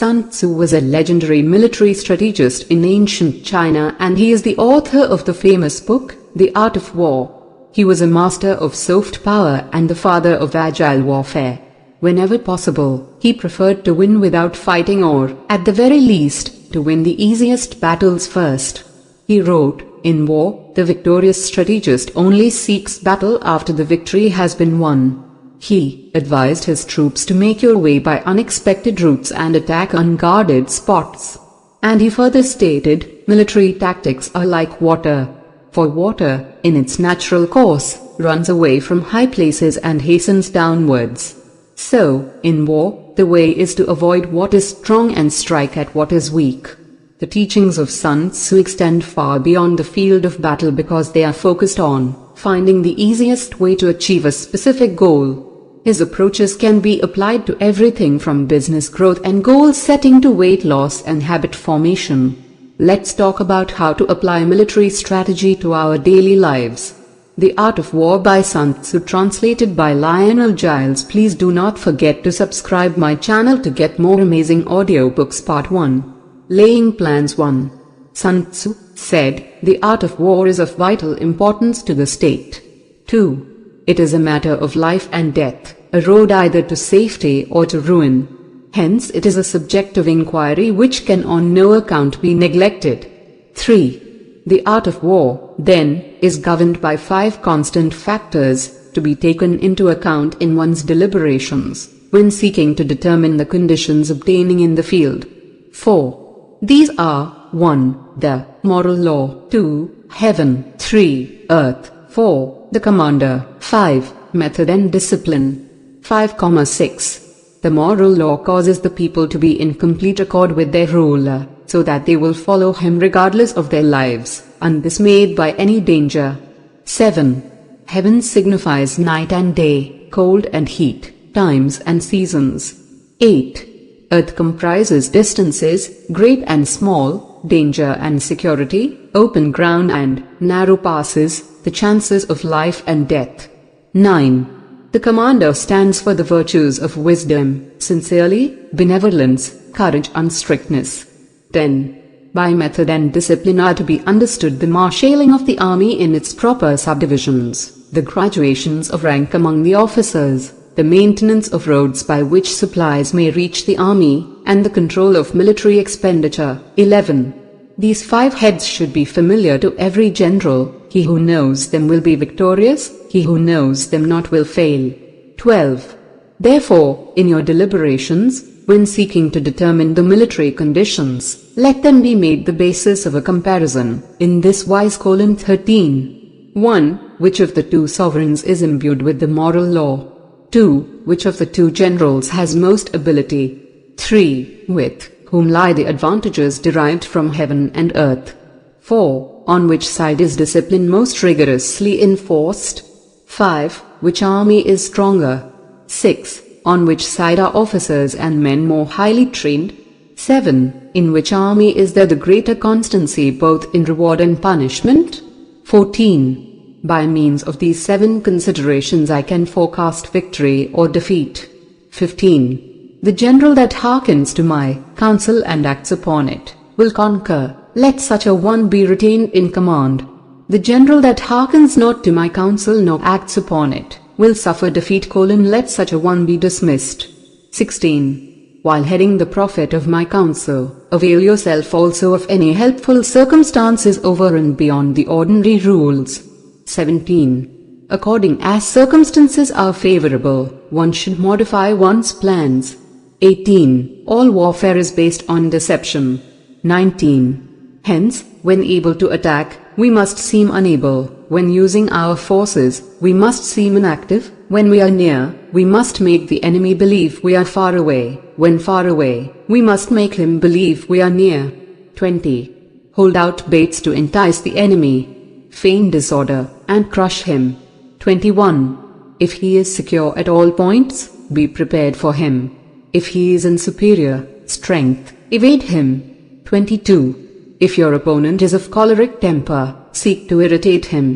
Sun Tzu was a legendary military strategist in ancient China, and he is the author of the famous book, The Art of War. He was a master of soft power and the father of agile warfare. Whenever possible, he preferred to win without fighting, or, at the very least, to win the easiest battles first. He wrote, "In war, the victorious strategist only seeks battle after the victory has been won." He advised his troops to make your way by unexpected routes and attack unguarded spots. And he further stated, "Military tactics are like water. For water, in its natural course, runs away from high places and hastens downwards. So, in war, the way is to avoid what is strong and strike at what is weak." The teachings of Sun Tzu extend far beyond the field of battle because they are focused on finding the easiest way to achieve a specific goal. His approaches can be applied to everything from business growth and goal setting to weight loss and habit formation. Let's talk about how to apply military strategy to our daily lives. The Art of War by Sun Tzu, translated by Lionel Giles. Please do not forget to subscribe my channel to get more amazing audiobooks. Part 1. Laying Plans 1. Sun Tzu said, "The art of war is of vital importance to the state." 2. It is a matter of life and death, a road either to safety or to ruin. Hence it is a subject of inquiry which can on no account be neglected. 3. The art of war, then, is governed by 5 constant factors to be taken into account in one's deliberations when seeking to determine the conditions obtaining in the field. 4. These are 1. The moral law, 2. Heaven, 3. Earth, 4. The commander, 5. Method and discipline. 5,6. The moral law causes the people to be in complete accord with their ruler, so that they will follow him regardless of their lives, undismayed by any danger. 7. Heaven signifies night and day, cold and heat, times and seasons. 8. Earth comprises distances, great and small, danger and security, open ground and narrow passes, the chances of life and death. 9. The commander stands for the virtues of wisdom, sincerity, benevolence, courage and strictness. 10. By method and discipline are to be understood the marshalling of the army in its proper subdivisions, the graduations of rank among the officers, the maintenance of roads by which supplies may reach the army, and the control of military expenditure. 11. These 5 heads should be familiar to every general. He who knows them will be victorious, he who knows them not will fail. 12. Therefore, in your deliberations, when seeking to determine the military conditions, let them be made the basis of a comparison, in this wise: 13. 1. Which of the 2 sovereigns is imbued with the moral law? 2. Which of the 2 generals has most ability? 3. With whom lie the advantages derived from heaven and earth? 4. On which side is discipline most rigorously enforced? 5. Which army is stronger? 6. On which side are officers and men more highly trained? 7. In which army is there the greater constancy both in reward and punishment? 14. By means of these 7 considerations I can forecast victory or defeat. 15. The general that hearkens to my counsel and acts upon it will conquer. Let such a one be retained in command. The general that hearkens not to my counsel nor acts upon it will suffer defeat: let such a one be dismissed. 16. While heading the profit of my counsel, avail yourself also of any helpful circumstances over and beyond the ordinary rules. 17. According as circumstances are favorable, one should modify one's plans. 18. All warfare is based on deception. 19. Hence, when able to attack, we must seem unable. When using our forces, we must seem inactive. When we are near, we must make the enemy believe we are far away. When far away, we must make him believe we are near. 20. Hold out baits to entice the enemy. Feign disorder, and crush him. 21. If he is secure at all points, be prepared for him. If he is in superior strength, evade him. 22. If your opponent is of choleric temper, seek to irritate him.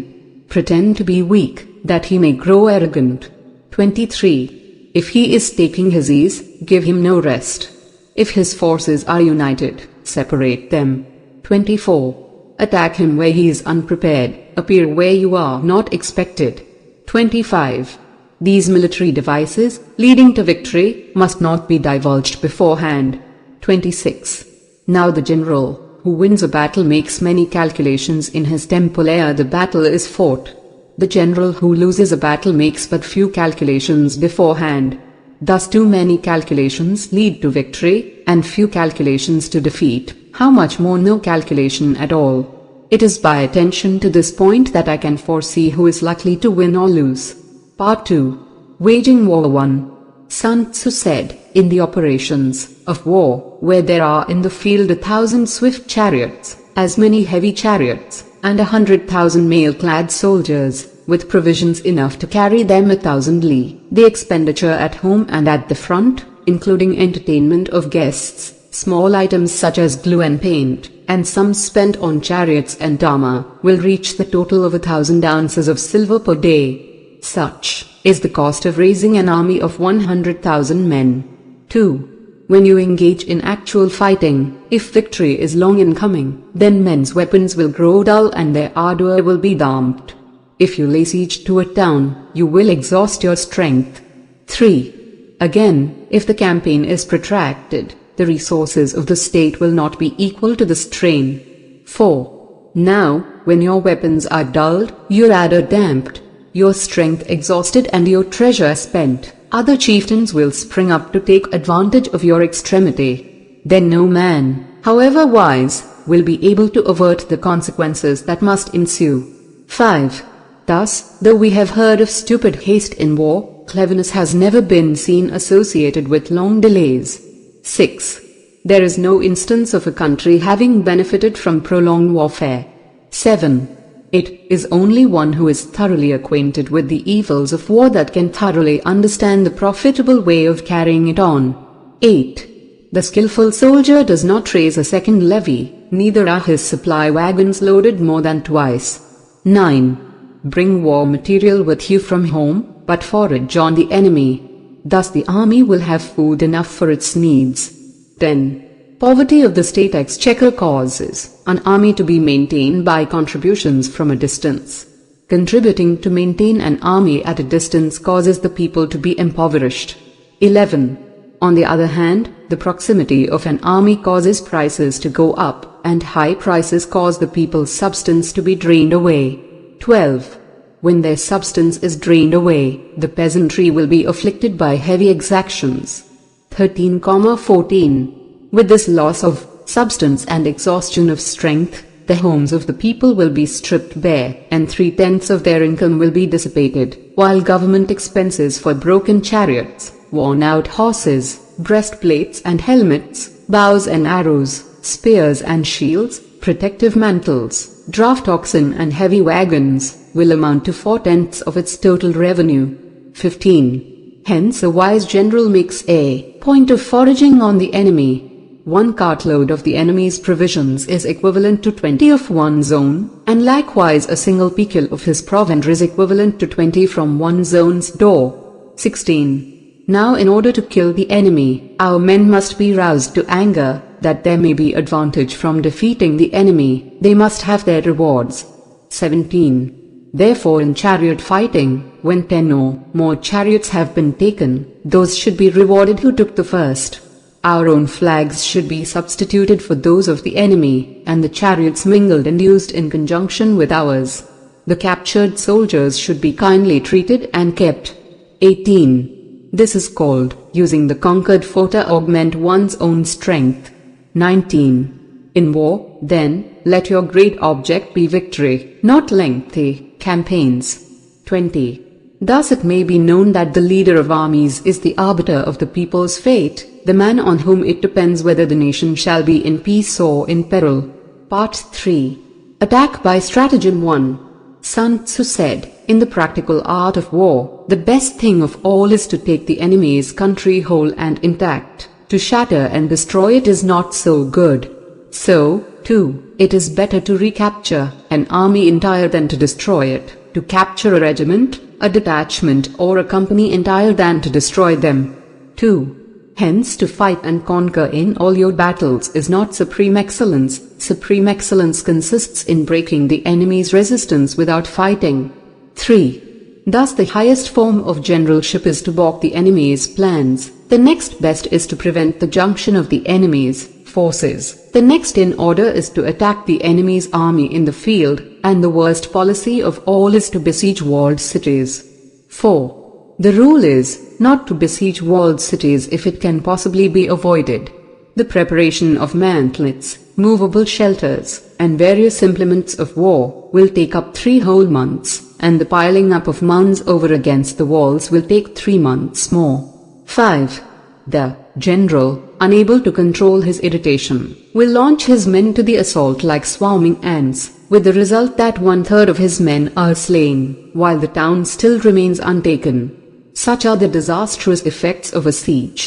Pretend to be weak, that he may grow arrogant. 23. If he is taking his ease, give him no rest. If his forces are united, separate them. 24. Attack him where he is unprepared, appear where you are not expected. 25. These military devices, leading to victory, must not be divulged beforehand. 26. Now the general, who wins a battle makes many calculations in his temple ere the battle is fought. The general who loses a battle makes but few calculations beforehand. Thus too many calculations lead to victory, and few calculations to defeat. How much more no calculation at all? It is by attention to this point that I can foresee who is likely to win or lose. Part 2. Waging War 1. Sun Tzu said, in the operations of war, where there are in the field 1,000 swift chariots, as many heavy chariots, and 100,000 mail-clad soldiers, with provisions enough to carry them 1,000 li, the expenditure at home and at the front, including entertainment of guests, small items such as glue and paint, and sums spent on chariots and armor, will reach the total of 1,000 ounces of silver per day. Such is the cost of raising an army of 100,000 men. 2. When you engage in actual fighting, if victory is long in coming, then men's weapons will grow dull and their ardor will be damped. If you lay siege to a town, you will exhaust your strength. 3. Again, if the campaign is protracted, the resources of the state will not be equal to the strain. 4. Now, when your weapons are dulled, your ardor damped, your strength exhausted and your treasure spent, other chieftains will spring up to take advantage of your extremity. Then no man, however wise, will be able to avert the consequences that must ensue. 5. Thus, though we have heard of stupid haste in war, cleverness has never been seen associated with long delays. 6. There is no instance of a country having benefited from prolonged warfare. 7. It is only one who is thoroughly acquainted with the evils of war that can thoroughly understand the profitable way of carrying it on. 8. The skillful soldier does not raise a second levy, neither are his supply wagons loaded more than twice. 9. Bring war material with you from home, but forage on the enemy. Thus the army will have food enough for its needs. 10. Poverty of the state exchequer causes an army to be maintained by contributions from a distance. Contributing to maintain an army at a distance causes the people to be impoverished. 11. On the other hand, the proximity of an army causes prices to go up, and high prices cause the people's substance to be drained away. 12. When their substance is drained away, the peasantry will be afflicted by heavy exactions. 13,14. With this loss of substance and exhaustion of strength, the homes of the people will be stripped bare, and 3/10 of their income will be dissipated, while government expenses for broken chariots, worn-out horses, breastplates and helmets, bows and arrows, spears and shields, protective mantles, draft oxen and heavy wagons, will amount to 4/10 of its total revenue. 15. Hence a wise general makes a point of foraging on the enemy. 1 cartload of the enemy's provisions is equivalent to 20 of one's own, and likewise a single picul of his provender is equivalent to 20 from one's own door. 16. Now in order to kill the enemy, our men must be roused to anger, that there may be advantage from defeating the enemy, they must have their rewards. 17. Therefore in chariot fighting, when 10 or more chariots have been taken, those should be rewarded who took the first. Our own flags should be substituted for those of the enemy, and the chariots mingled and used in conjunction with ours. The captured soldiers should be kindly treated and kept. 18. This is called using the conquered foe to augment one's own strength. 19. In war, then, let your great object be victory, not lengthy campaigns. 20. Thus it may be known that the leader of armies is the arbiter of the people's fate, the man on whom it depends whether the nation shall be in peace or in peril. Part 3. Attack by Stratagem 1. Sun Tzu said, in the practical art of war, the best thing of all is to take the enemy's country whole and intact. To shatter and destroy it is not so good. So, too, it is better to recapture an army entire than to destroy it, to capture a regiment, a detachment or a company entire than to destroy them. 2. Hence, to fight and conquer in all your battles is not supreme excellence. Supreme excellence consists in breaking the enemy's resistance without fighting. 3. Thus the highest form of generalship is to balk the enemy's plans. The next best is to prevent the junction of the enemy's forces. The next in order is to attack the enemy's army in the field, and the worst policy of all is to besiege walled cities. 4. The rule is not to besiege walled cities if it can possibly be avoided. The preparation of mantlets, movable shelters, and various implements of war will take up 3 whole months, and the piling up of mounds over against the walls will take 3 months more. 5. The general, unable to control his irritation, will launch his men to the assault like swarming ants, with the result that 1/3 of his men are slain, while the town still remains untaken. Such are the disastrous effects of a siege.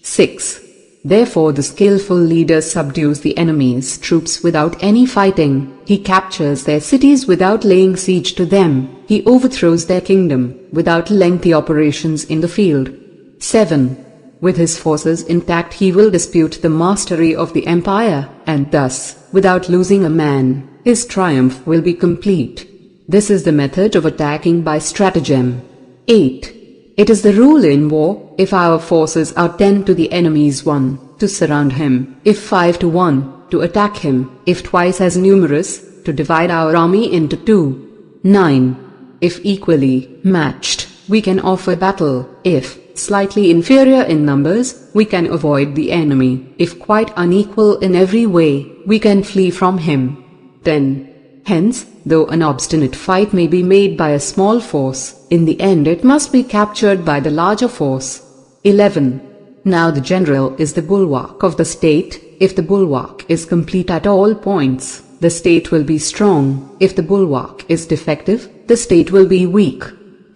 6. Therefore the skillful leader subdues the enemy's troops without any fighting. He captures their cities without laying siege to them. He overthrows their kingdom without lengthy operations in the field. 7. With his forces intact he will dispute the mastery of the empire, and thus, without losing a man, his triumph will be complete. This is the method of attacking by stratagem. 8. It is the rule in war, if our forces are 10 to the enemy's 1, to surround him, if 5 to 1, to attack him, if twice as numerous, to divide our army into 2. 9. If equally matched, we can offer battle. If slightly inferior in numbers, we can avoid the enemy. If quite unequal in every way, we can flee from him. 10. Hence, though an obstinate fight may be made by a small force, in the end it must be captured by the larger force. 11. Now the general is the bulwark of the state. If the bulwark is complete at all points, the state will be strong. If the bulwark is defective, the state will be weak.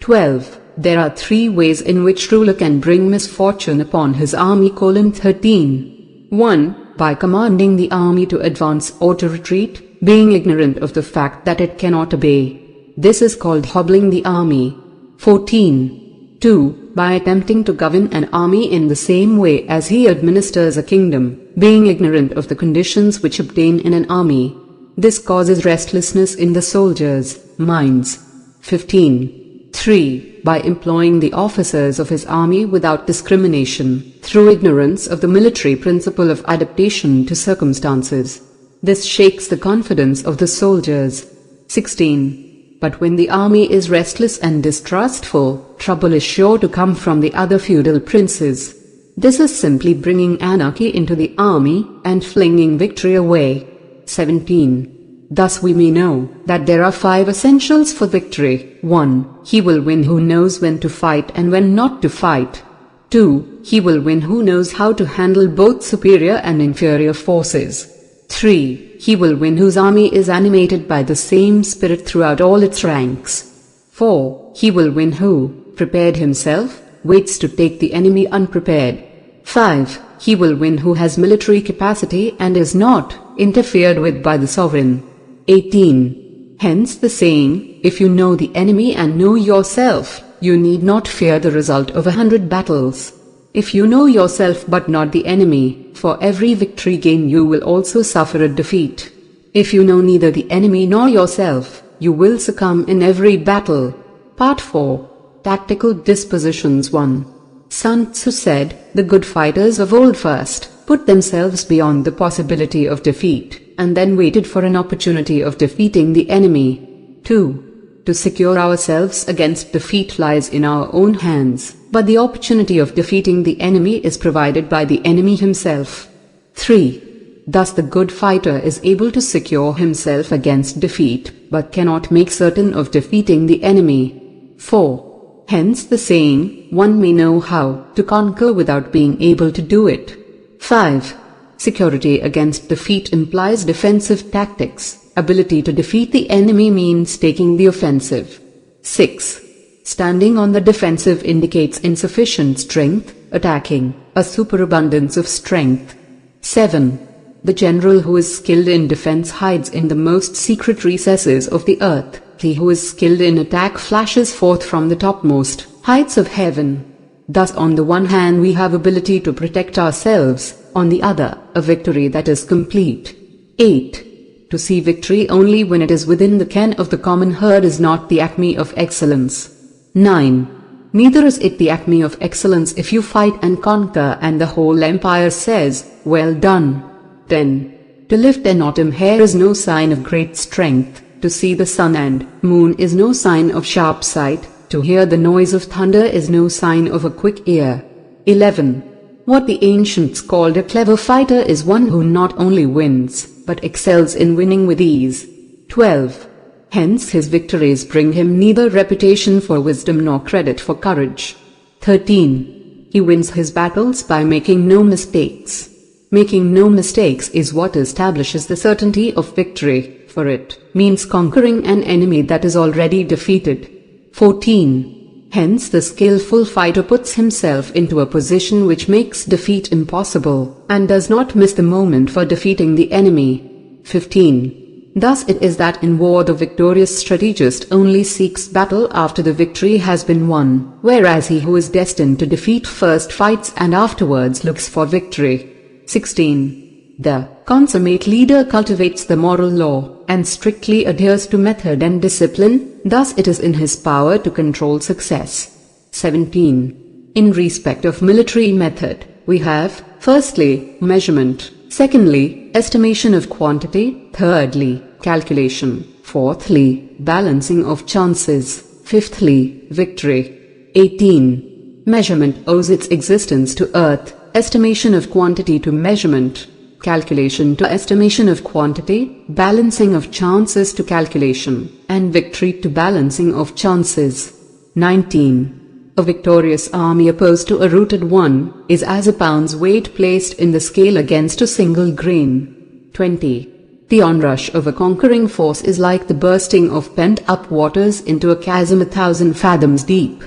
12. There are 3 ways in which ruler can bring misfortune upon his army. 13. 1. By commanding the army to advance or to retreat, being ignorant of the fact that it cannot obey. This is called hobbling the army. 14. 2. By attempting to govern an army in the same way as he administers a kingdom, being ignorant of the conditions which obtain in an army. This causes restlessness in the soldiers' minds. 15. 3. By employing the officers of his army without discrimination, through ignorance of the military principle of adaptation to circumstances. This shakes the confidence of the soldiers. 16. But when the army is restless and distrustful, trouble is sure to come from the other feudal princes. This is simply bringing anarchy into the army and flinging victory away. 17. Thus we may know that there are 5 essentials for victory. 1. He will win who knows when to fight and when not to fight. 2. He will win who knows how to handle both superior and inferior forces. 3. He will win whose army is animated by the same spirit throughout all its ranks. 4. He will win who, prepared himself, waits to take the enemy unprepared. 5. He will win who has military capacity and is not interfered with by the sovereign. 18. Hence the saying, if you know the enemy and know yourself, you need not fear the result of 100 battles. If you know yourself but not the enemy, for every victory gained you will also suffer a defeat. If you know neither the enemy nor yourself, you will succumb in every battle. Part 4. Tactical Dispositions 1. Sun Tzu said, the good fighters of old first put themselves beyond the possibility of defeat, and then waited for an opportunity of defeating the enemy. 2. To secure ourselves against defeat lies in our own hands, but the opportunity of defeating the enemy is provided by the enemy himself. 3. Thus the good fighter is able to secure himself against defeat, but cannot make certain of defeating the enemy. 4. Hence the saying, one may know how to conquer without being able to do it. 5. Security against defeat implies defensive tactics. Ability to defeat the enemy means taking the offensive. 6. Standing on the defensive indicates insufficient strength, attacking, a superabundance of strength. 7. The general who is skilled in defense hides in the most secret recesses of the earth. He who is skilled in attack flashes forth from the topmost heights of heaven. Thus on the one hand we have ability to protect ourselves, on the other, a victory that is complete. 8. To see victory only when it is within the ken of the common herd is not the acme of excellence. 9. Neither is it the acme of excellence if you fight and conquer and the whole empire says, "Well done." 10. To lift an autumn hair is no sign of great strength. To see the sun and moon is no sign of sharp sight. To hear the noise of thunder is no sign of a quick ear. 11. What the ancients called a clever fighter is one who not only wins, but excels in winning with ease. 12. Hence his victories bring him neither reputation for wisdom nor credit for courage. 13. He wins his battles by making no mistakes. Making no mistakes is what establishes the certainty of victory, for it means conquering an enemy that is already defeated. 14. Hence the skillful fighter puts himself into a position which makes defeat impossible, and does not miss the moment for defeating the enemy. 15. Thus it is that in war the victorious strategist only seeks battle after the victory has been won, whereas he who is destined to defeat first fights and afterwards looks for victory. 16. The consummate leader cultivates the moral law, and strictly adheres to method and discipline, thus it is in his power to control success. 17. In respect of military method, we have, firstly, measurement, secondly, estimation of quantity, thirdly, calculation, fourthly, balancing of chances, fifthly, victory. 18. Measurement owes its existence to earth, estimation of quantity to measurement, calculation to estimation of quantity, balancing of chances to calculation, and victory to balancing of chances. 19. A victorious army opposed to a routed one is as a pound's weight placed in the scale against a single grain. 20. The onrush of a conquering force is like the bursting of pent-up waters into a chasm 1,000 fathoms deep.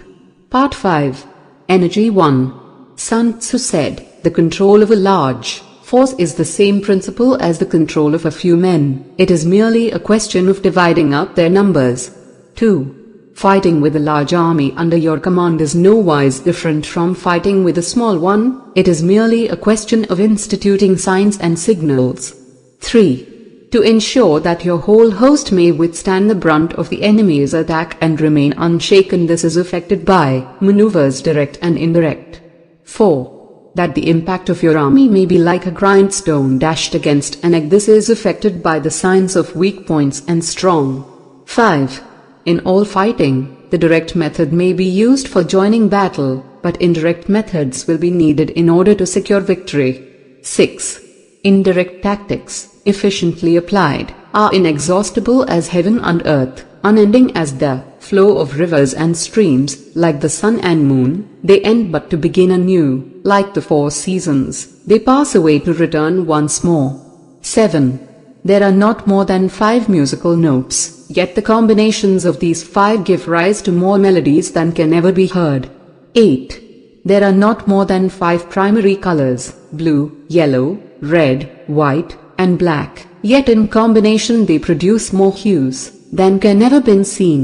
Part 5. Energy 1. Sun Tzu said, "The control of a large force is the same principle as the control of a few men. It is merely a question of dividing up their numbers." 2. Fighting with a large army under your command is no wise different from fighting with a small one. It is merely a question of instituting signs and signals. 3. To ensure that your whole host may withstand the brunt of the enemy's attack and remain unshaken, this is effected by maneuvers direct and indirect. 4. That the impact of your army may be like a grindstone dashed against an egg, this is effected by the signs of weak points and strong. 5. In all fighting, the direct method may be used for joining battle, but indirect methods will be needed in order to secure victory. 6. Indirect tactics, efficiently applied, are inexhaustible as heaven and earth, unending as the flow of rivers and streams, like the sun and moon. They end but to begin anew, like the 4 seasons, they pass away to return once more. 7. There are not more than 5 musical notes, yet the combinations of these 5 give rise to more melodies than can ever be heard. 8. There are not more than 5 primary colors, blue, yellow, red, white, and black, yet in combination they produce more hues than can ever been seen.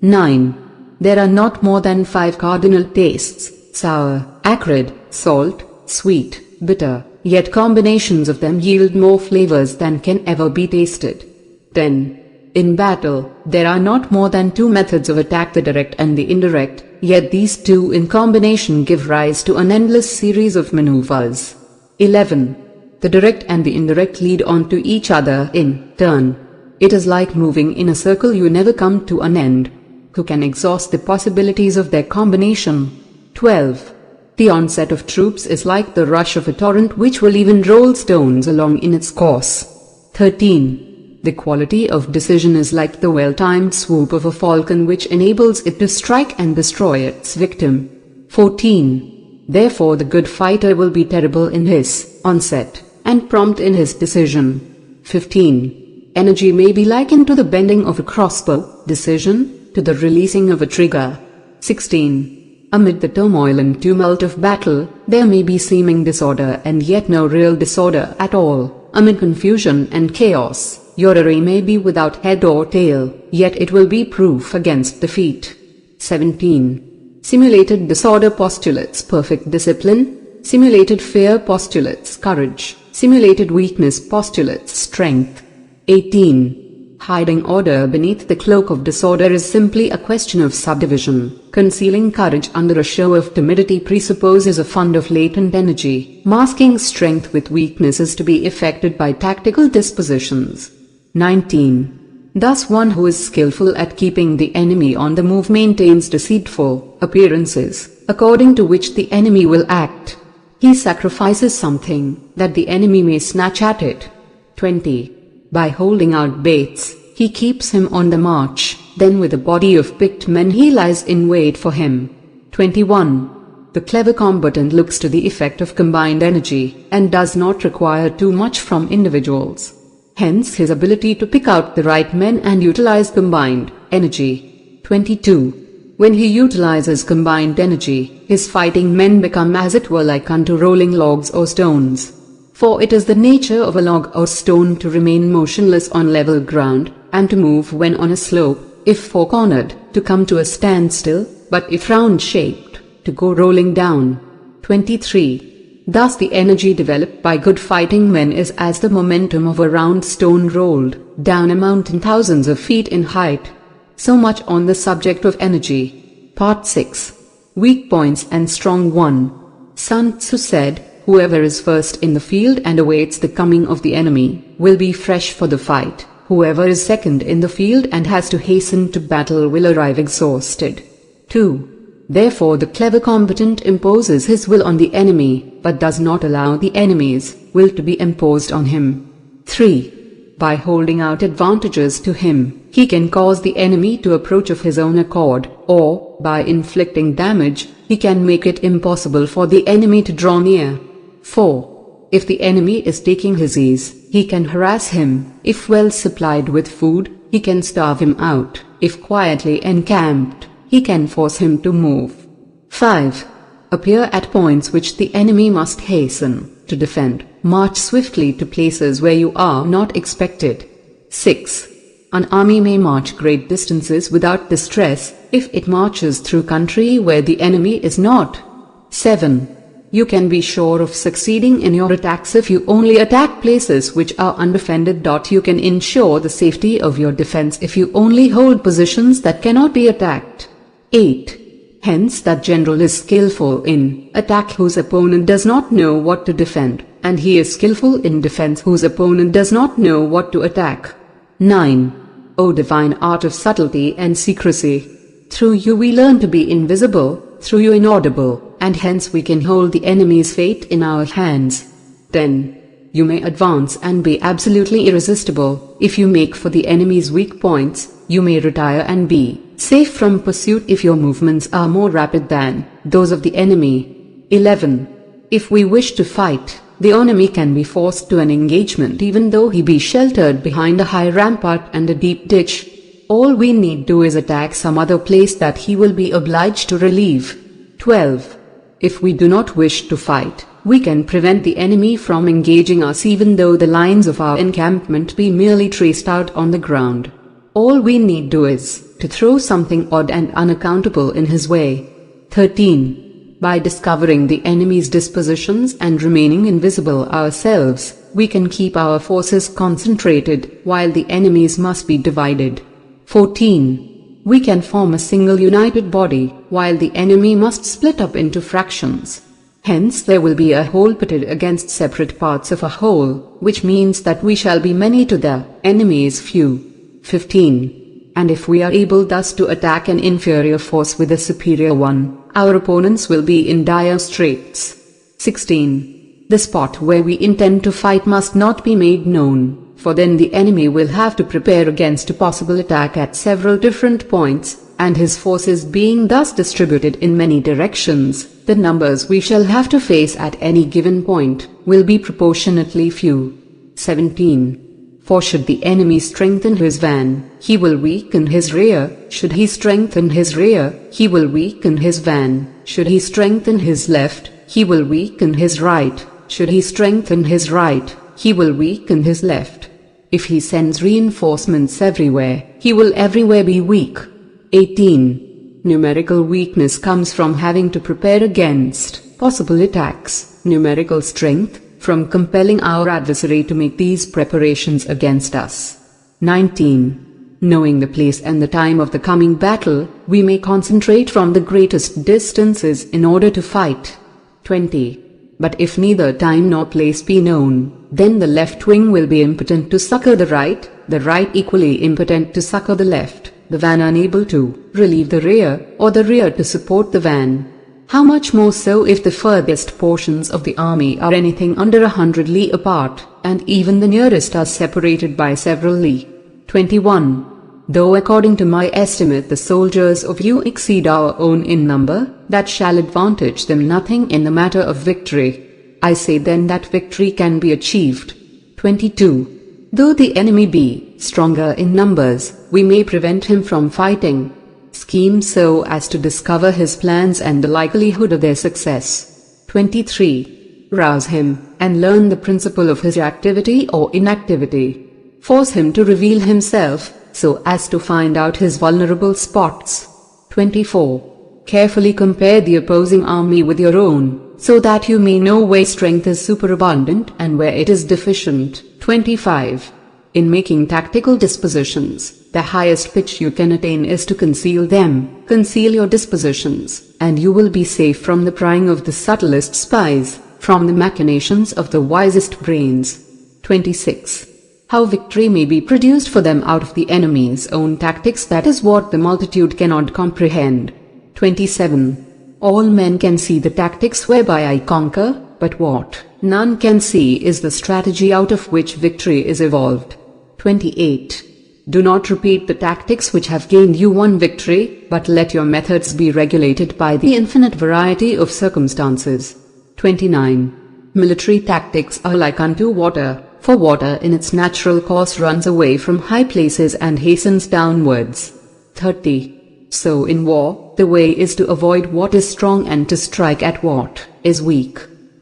9. There are not more than 5 cardinal tastes, sour, acrid, salt, sweet, bitter, yet combinations of them yield more flavors than can ever be tasted. 10. In battle, there are not more than 2 methods of attack, the direct and the indirect, yet these 2 in combination give rise to an endless series of maneuvers. 11. The direct and the indirect lead on to each other in turn. It is like moving in a circle, you never come to an end. Who can exhaust the possibilities of their combination? 12. The onset of troops is like the rush of a torrent which will even roll stones along in its course. 13. The quality of decision is like the well-timed swoop of a falcon which enables it to strike and destroy its victim. 14. Therefore the good fighter will be terrible in his onset, and prompt in his decision. 15. Energy may be likened to the bending of a crossbow, decision to the releasing of a trigger. 16. Amid the turmoil and tumult of battle, there may be seeming disorder and yet no real disorder at all. Amid confusion and chaos, your array may be without head or tail, yet it will be proof against defeat. 17. Simulated disorder postulates perfect discipline. Simulated fear postulates courage. Simulated weakness postulates strength. 18. Hiding order beneath the cloak of disorder is simply a question of subdivision. Concealing courage under a show of timidity presupposes a fund of latent energy. Masking strength with weakness is to be effected by tactical dispositions. 19. Thus one who is skillful at keeping the enemy on the move maintains deceitful appearances, according to which the enemy will act. He sacrifices something, that the enemy may snatch at it. 20. By holding out baits, he keeps him on the march, then with a body of picked men he lies in wait for him. 21. The clever combatant looks to the effect of combined energy, and does not require too much from individuals. Hence his ability to pick out the right men and utilize combined energy. 22. When he utilizes combined energy, his fighting men become as it were like unto rolling logs or stones. For it is the nature of a log or stone to remain motionless on level ground, and to move when on a slope, if four-cornered, to come to a standstill, but if round-shaped, to go rolling down. 23. Thus the energy developed by good fighting men is as the momentum of a round stone rolled down a mountain thousands of feet in height. So much on the subject of energy. Part 6. Weak points and strong one. Sun Tzu said, "Whoever is first in the field and awaits the coming of the enemy, will be fresh for the fight. Whoever is second in the field and has to hasten to battle will arrive exhausted." 2. Therefore the clever combatant imposes his will on the enemy, but does not allow the enemy's will to be imposed on him. 3. By holding out advantages to him, he can cause the enemy to approach of his own accord, or, by inflicting damage, he can make it impossible for the enemy to draw near. 4. If the enemy is taking his ease, he can harass him. If well supplied with food, he can starve him out. If quietly encamped, he can force him to move. 5. Appear at points which the enemy must hasten to defend. March swiftly to places where you are not expected. 6. An army may march great distances without distress, if it marches through country where the enemy is not. 7. You can be sure of succeeding in your attacks if you only attack places which are undefended. You can ensure the safety of your defense if you only hold positions that cannot be attacked. 8. Hence that general is skillful in attack whose opponent does not know what to defend, and he is skillful in defense whose opponent does not know what to attack. 9. O divine art of subtlety and secrecy! Through you we learn to be invisible, through you inaudible, and hence we can hold the enemy's fate in our hands. 10. You may advance and be absolutely irresistible. If you make for the enemy's weak points, you may retire and be safe from pursuit if your movements are more rapid than those of the enemy. 11. If we wish to fight, the enemy can be forced to an engagement even though he be sheltered behind a high rampart and a deep ditch. All we need do is attack some other place that he will be obliged to relieve. 12. If we do not wish to fight, we can prevent the enemy from engaging us even though the lines of our encampment be merely traced out on the ground. All we need do is to throw something odd and unaccountable in his way. 13. By discovering the enemy's dispositions and remaining invisible ourselves, we can keep our forces concentrated while the enemy's must be divided. 14. We can form a single united body, while the enemy must split up into fractions. Hence there will be a whole pitted against separate parts of a whole, which means that we shall be many to the enemy's few. 15. And if we are able thus to attack an inferior force with a superior one, our opponents will be in dire straits. 16. The spot where we intend to fight must not be made known, for then the enemy will have to prepare against a possible attack at several different points, and his forces being thus distributed in many directions, the numbers we shall have to face at any given point will be proportionately few. 17. For should the enemy strengthen his van, he will weaken his rear. Should he strengthen his rear, he will weaken his van. Should he strengthen his left, he will weaken his right. Should he strengthen his right, he will weaken his left. If he sends reinforcements everywhere, he will everywhere be weak. 18. Numerical weakness comes from having to prepare against possible attacks. Numerical strength from compelling our adversary to make these preparations against us. 19. Knowing the place and the time of the coming battle, we may concentrate from the greatest distances in order to fight. 20. But if neither time nor place be known, then the left wing will be impotent to succor the right equally impotent to succor the left, the van unable to relieve the rear, or the rear to support the van. How much more so if the furthest portions of the army are anything under 100 li apart, and even the nearest are separated by several li. 21. Though according to my estimate the soldiers of you exceed our own in number, that shall advantage them nothing in the matter of victory. I say then that victory can be achieved. 22. Though the enemy be stronger in numbers, we may prevent him from fighting. Scheme so as to discover his plans and the likelihood of their success. 23. Rouse him, and learn the principle of his activity or inactivity. Force him to reveal himself, so as to find out his vulnerable spots. 24. Carefully compare the opposing army with your own, so that you may know where strength is superabundant and where it is deficient. 25. In making tactical dispositions, the highest pitch you can attain is to conceal them. Conceal your dispositions, and you will be safe from the prying of the subtlest spies, from the machinations of the wisest brains. 26. How victory may be produced for them out of the enemy's own tactics, that is what the multitude cannot comprehend. 27. All men can see the tactics whereby I conquer, but what none can see is the strategy out of which victory is evolved. 28. Do not repeat the tactics which have gained you one victory, but let your methods be regulated by the infinite variety of circumstances. 29. Military tactics are like unto water, for water in its natural course runs away from high places and hastens downwards. 30. So in war, the way is to avoid what is strong and to strike at what is weak.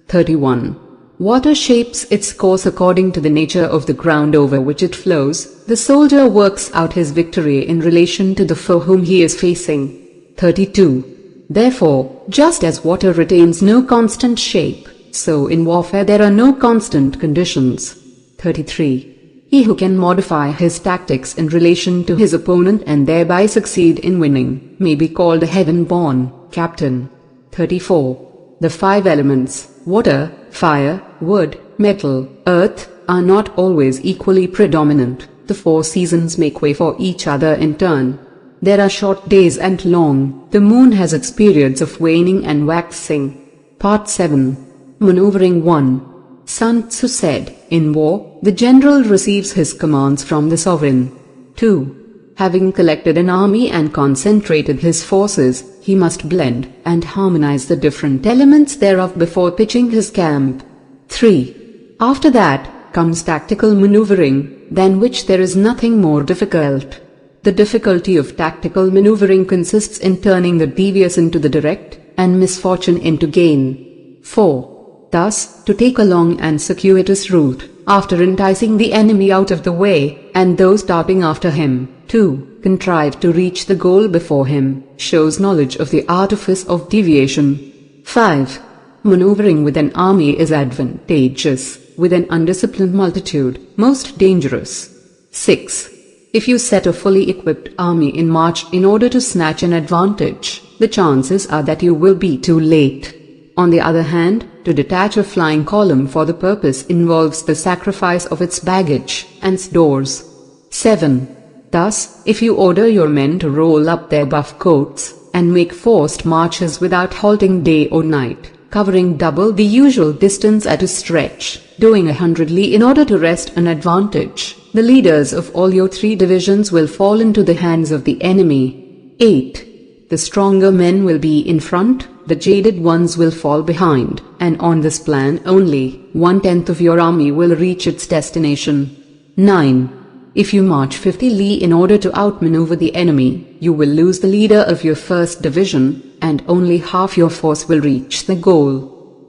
31. Water shapes its course according to the nature of the ground over which it flows. The soldier works out his victory in relation to the foe whom he is facing. 32. Therefore, just as water retains no constant shape, so in warfare there are no constant conditions. 33. He who can modify his tactics in relation to his opponent and thereby succeed in winning, may be called a heaven-born captain. 34. The 5 elements, water, fire, wood, metal, earth, are not always equally predominant. The 4 seasons make way for each other in turn. There are short days and long. The moon has its periods of waning and waxing. Part 7. Maneuvering 1. Sun Tzu said, in war, the general receives his commands from the sovereign. 2. Having collected an army and concentrated his forces, he must blend and harmonize the different elements thereof before pitching his camp. 3. After that comes tactical maneuvering, than which there is nothing more difficult. The difficulty of tactical maneuvering consists in turning the devious into the direct, and misfortune into gain. 4. Thus, to take a long and circuitous route, after enticing the enemy out of the way, and those starting after him, to contrive to reach the goal before him, shows knowledge of the artifice of deviation. 5. Maneuvering with an army is advantageous, with an undisciplined multitude, most dangerous. 6. If you set a fully equipped army in march in order to snatch an advantage, the chances are that you will be too late. On the other hand, to detach a flying column for the purpose involves the sacrifice of its baggage and stores. 7. Thus, if you order your men to roll up their buff coats, and make forced marches without halting day or night, covering double the usual distance at a stretch, doing 100 li in order to wrest an advantage, the leaders of all your 3 divisions will fall into the hands of the enemy. 8. The stronger men will be in front, the jaded ones will fall behind, and on this plan only 1/10 of your army will reach its destination. 9. If you march 50 li in order to outmaneuver the enemy, you will lose the leader of your first division, and only half your force will reach the goal.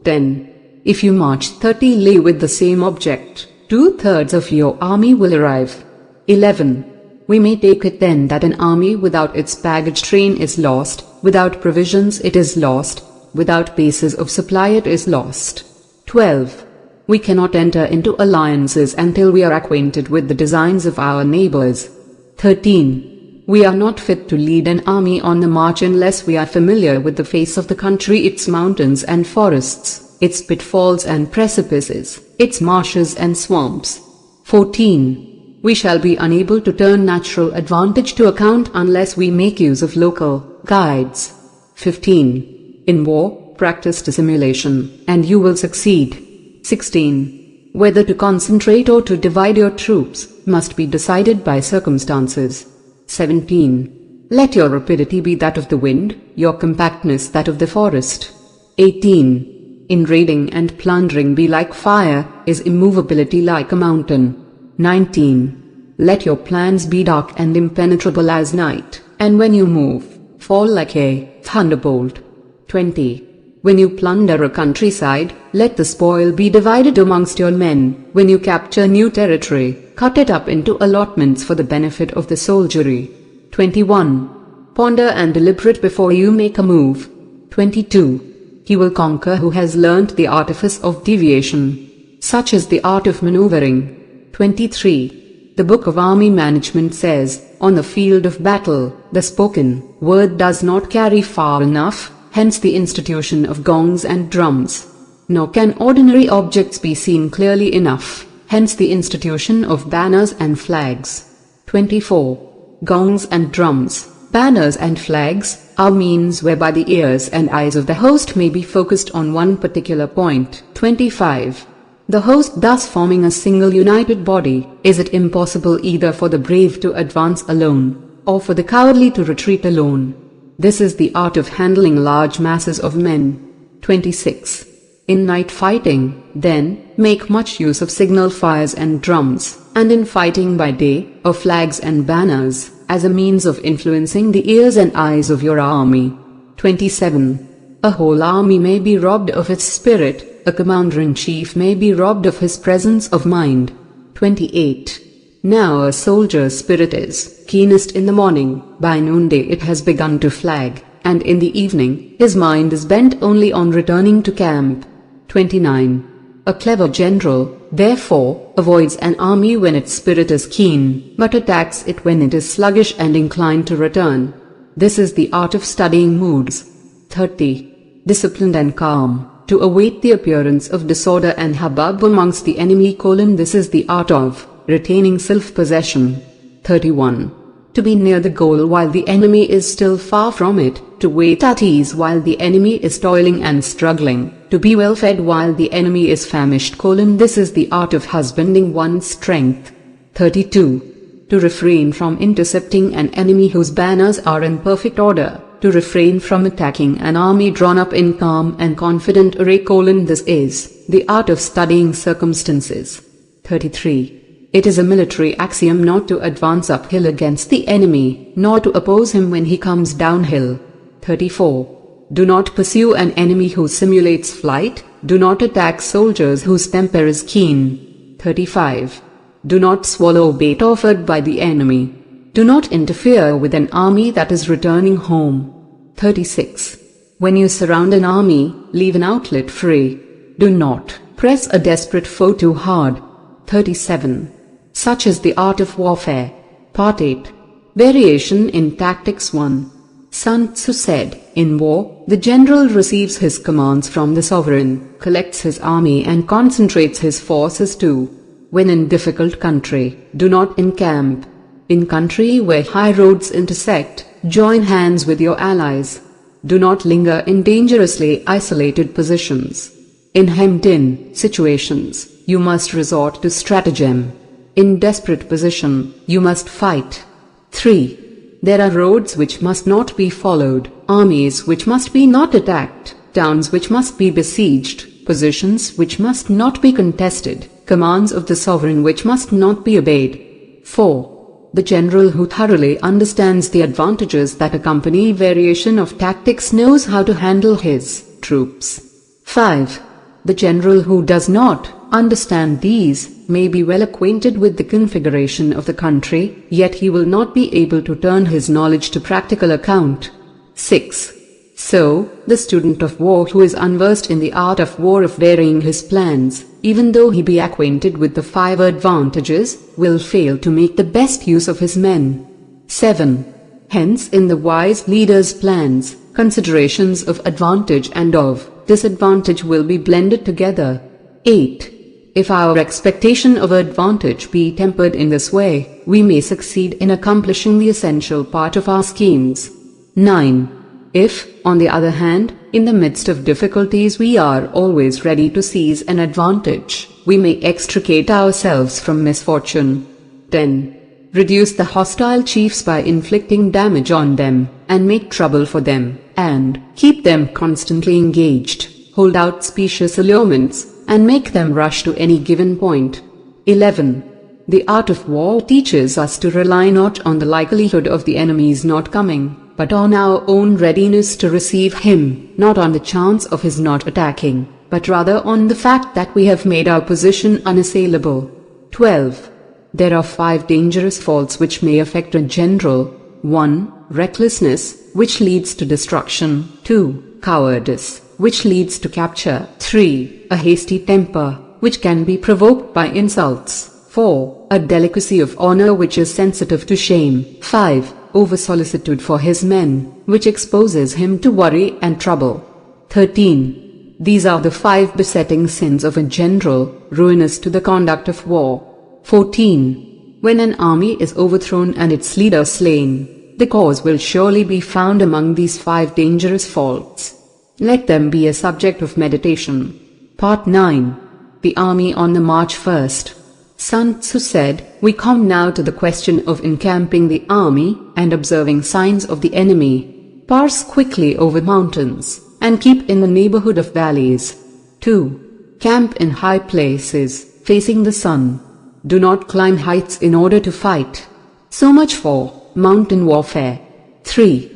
10. If you march 30 li with the same object, 2/3 of your army will arrive. 11. We may take it then that an army without its baggage train is lost, without provisions it is lost, without bases of supply it is lost. 12. We cannot enter into alliances until we are acquainted with the designs of our neighbors. 13. We are not fit to lead an army on the march unless we are familiar with the face of the country, its mountains and forests, its pitfalls and precipices, its marshes and swamps. 14. We shall be unable to turn natural advantage to account unless we make use of local guides. 15. In war, practice dissimulation, and you will succeed. 16. Whether to concentrate or to divide your troops must be decided by circumstances. 17. Let your rapidity be that of the wind, your compactness that of the forest. 18. In raiding and plundering be like fire, is immovability like a mountain. 19. Let your plans be dark and impenetrable as night, and when you move, fall like a thunderbolt. 20. When you plunder a countryside, let the spoil be divided amongst your men. When you capture new territory, cut it up into allotments for the benefit of the soldiery. 21. Ponder and deliberate before you make a move. 22. He will conquer who has learnt the artifice of deviation. Such is the art of maneuvering. 23. The Book of Army Management says, on the field of battle, the spoken word does not carry far enough, hence the institution of gongs and drums. Nor can ordinary objects be seen clearly enough, hence the institution of banners and flags. 24. Gongs and drums, banners and flags, are means whereby the ears and eyes of the host may be focused on one particular point. 25. The host thus forming a single united body, is it impossible either for the brave to advance alone, or for the cowardly to retreat alone. This is the art of handling large masses of men. 26. In night fighting, then, make much use of signal fires and drums, and in fighting by day, of flags and banners, as a means of influencing the ears and eyes of your army. 27. A whole army may be robbed of its spirit, a commander-in-chief may be robbed of his presence of mind. 28. Now a soldier's spirit is keenest in the morning, by noonday it has begun to flag, and in the evening his mind is bent only on returning to camp. 29. A clever general, therefore, avoids an army when its spirit is keen, but attacks it when it is sluggish and inclined to return. This is the art of studying moods. 30. Disciplined and calm, to await the appearance of disorder and hubbub amongst the enemy. This is the art of retaining self-possession. 31. To be near the goal while the enemy is still far from it, to wait at ease while the enemy is toiling and struggling, to be well fed while the enemy is famished. This is the art of husbanding one's strength. 32. To refrain from intercepting an enemy whose banners are in perfect order, to refrain from attacking an army drawn up in calm and confident array. This is the art of studying circumstances. 33. It is a military axiom not to advance uphill against the enemy, nor to oppose him when he comes downhill. 34. Do not pursue an enemy who simulates flight, do not attack soldiers whose temper is keen. 35. Do not swallow bait offered by the enemy. Do not interfere with an army that is returning home. 36. When you surround an army, leave an outlet free. Do not press a desperate foe too hard. 37. Such is the art of warfare. Part 8. Variation in Tactics 1. Sun Tzu said, in war, the general receives his commands from the sovereign, collects his army and concentrates his forces too. When in difficult country, do not encamp. In country where high roads intersect, join hands with your allies. Do not linger in dangerously isolated positions. In hemmed-in situations, you must resort to stratagem. In desperate position, you must fight. 3. There are roads which must not be followed, armies which must be not attacked, towns which must be besieged, positions which must not be contested, commands of the sovereign which must not be obeyed. 4. The general who thoroughly understands the advantages that accompany variation of tactics knows how to handle his troops. 5. The general who does not understand these, may be well acquainted with the configuration of the country, yet he will not be able to turn his knowledge to practical account. 6. So, the student of war who is unversed in the art of war of varying his plans, even though he be acquainted with the 5 advantages, will fail to make the best use of his men. 7. Hence in the wise leader's plans, considerations of advantage and of disadvantage will be blended together. 8. If our expectation of advantage be tempered in this way, we may succeed in accomplishing the essential part of our schemes. 9. If, on the other hand, in the midst of difficulties we are always ready to seize an advantage, we may extricate ourselves from misfortune. 10. Reduce the hostile chiefs by inflicting damage on them, and make trouble for them, and keep them constantly engaged. Hold out specious allurements, and make them rush to any given point. 11. The art of war teaches us to rely not on the likelihood of the enemy's not coming, but on our own readiness to receive him, not on the chance of his not attacking, but rather on the fact that we have made our position unassailable. 12. There are 5 dangerous faults which may affect a general. 1. Recklessness, which leads to destruction. 2. Cowardice, which leads to capture. 3. A hasty temper, which can be provoked by insults. 4. A delicacy of honor which is sensitive to shame. 5. Over-solicitude for his men, which exposes him to worry and trouble. 13. These are the 5 besetting sins of a general, ruinous to the conduct of war. 14. When an army is overthrown and its leader slain, the cause will surely be found among these 5 dangerous faults. Let them be a subject of meditation. Part 9. The Army on the March First. Sun Tzu said, "We come now to the question of encamping the army and observing signs of the enemy. Pass quickly over mountains, and keep in the neighborhood of valleys. 2. Camp in high places, facing the sun. Do not climb heights in order to fight." So much for mountain warfare. 3.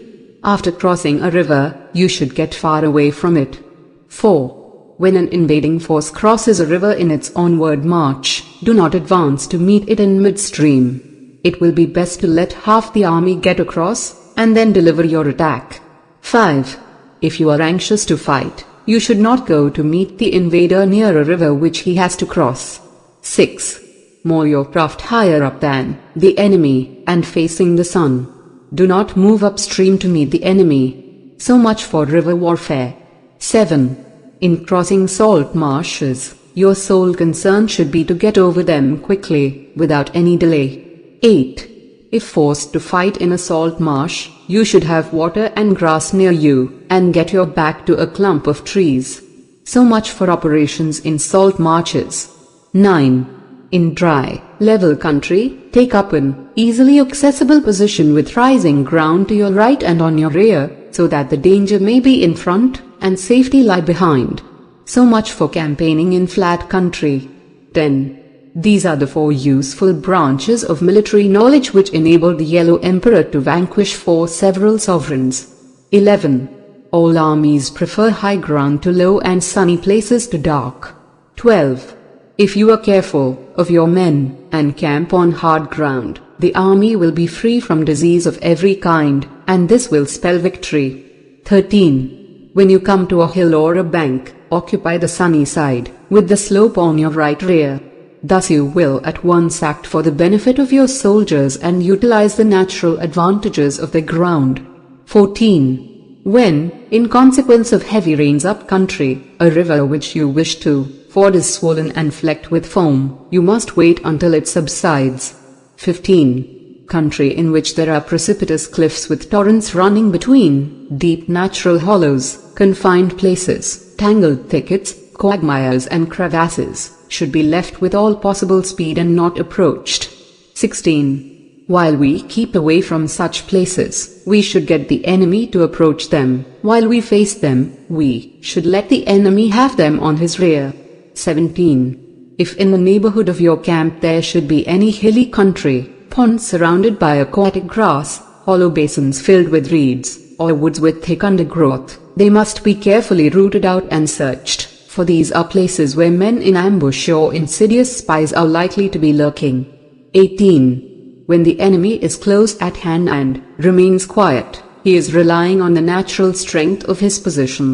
After crossing a river, you should get far away from it. 4. When an invading force crosses a river in its onward march, do not advance to meet it in midstream. It will be best to let half the army get across, and then deliver your attack. 5. If you are anxious to fight, you should not go to meet the invader near a river which he has to cross. 6. Moor your craft higher up than the enemy, and facing the sun. Do not move upstream to meet the enemy. So much for river warfare. 7. In crossing salt marshes, your sole concern should be to get over them quickly, without any delay. 8. If forced to fight in a salt marsh, you should have water and grass near you, and get your back to a clump of trees. So much for operations in salt marshes. 9. In dry, level country, take up an easily accessible position with rising ground to your right and on your rear, so that the danger may be in front and safety lie behind. So much for campaigning in flat country. 10. These are the 4 useful branches of military knowledge which enabled the Yellow Emperor to vanquish 4 several sovereigns. 11. All armies prefer high ground to low and sunny places to dark. 12. If you are careful of your men and camp on hard ground, the army will be free from disease of every kind, and this will spell victory. 13. When you come to a hill or a bank, occupy the sunny side, with the slope on your right rear. Thus you will at once act for the benefit of your soldiers and utilize the natural advantages of the ground. 14. When, in consequence of heavy rains up country, a river which you wish to ford is swollen and flecked with foam, you must wait until it subsides. 15. Country in which there are precipitous cliffs with torrents running between, deep natural hollows, confined places, tangled thickets, quagmires and crevasses, should be left with all possible speed and not approached. 16. While we keep away from such places, we should get the enemy to approach them. While we face them, we should let the enemy have them on his rear. 17. If in the neighborhood of your camp there should be any hilly country, ponds surrounded by aquatic grass, hollow basins filled with reeds, or woods with thick undergrowth, they must be carefully rooted out and searched, for these are places where men in ambush or insidious spies are likely to be lurking. 18. When the enemy is close at hand and remains quiet, he is relying on the natural strength of his position.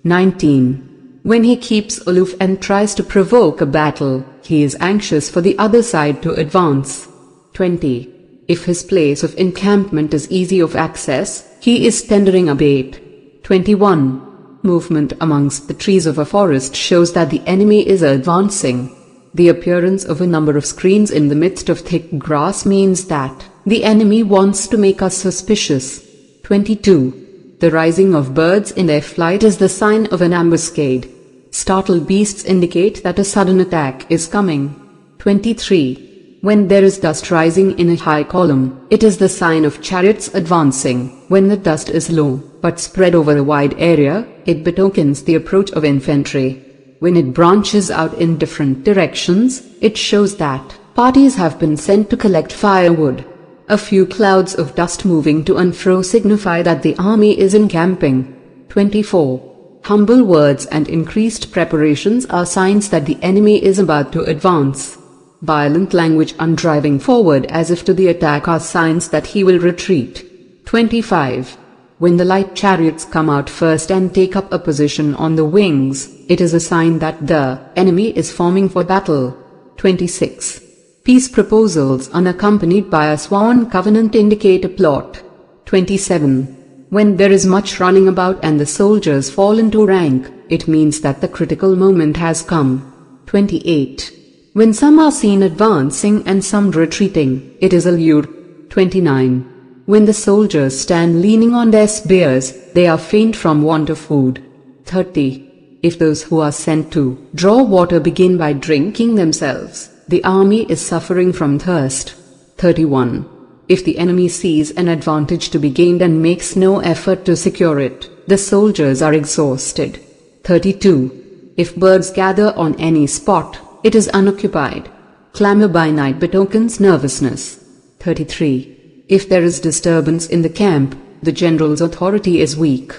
19. When he keeps aloof and tries to provoke a battle, he is anxious for the other side to advance. 20. If his place of encampment is easy of access, he is tendering a bait. 21. Movement amongst the trees of a forest shows that the enemy is advancing. The appearance of a number of screens in the midst of thick grass means that the enemy wants to make us suspicious. 22. The rising of birds in their flight is the sign of an ambuscade. Startled beasts indicate that a sudden attack is coming. 23. When there is dust rising in a high column, it is the sign of chariots advancing. When the dust is low, but spread over a wide area, it betokens the approach of infantry. When it branches out in different directions, it shows that parties have been sent to collect firewood. A few clouds of dust moving to and fro signify that the army is encamping. 24. Humble words and increased preparations are signs that the enemy is about to advance. Violent language and driving forward as if to the attack are signs that he will retreat. 25. When the light chariots come out first and take up a position on the wings, it is a sign that the enemy is forming for battle. 26. Peace proposals unaccompanied by a sworn covenant indicate a plot. 27. When there is much running about and the soldiers fall into rank, it means that the critical moment has come. 28. When some are seen advancing and some retreating, it is a lure. 29. When the soldiers stand leaning on their spears, they are faint from want of food. 30. If those who are sent to draw water begin by drinking themselves, the army is suffering from thirst. 31. If the enemy sees an advantage to be gained and makes no effort to secure it, the soldiers are exhausted. 32. If birds gather on any spot, it is unoccupied. Clamor by night betokens nervousness. 33. If there is disturbance in the camp, the general's authority is weak.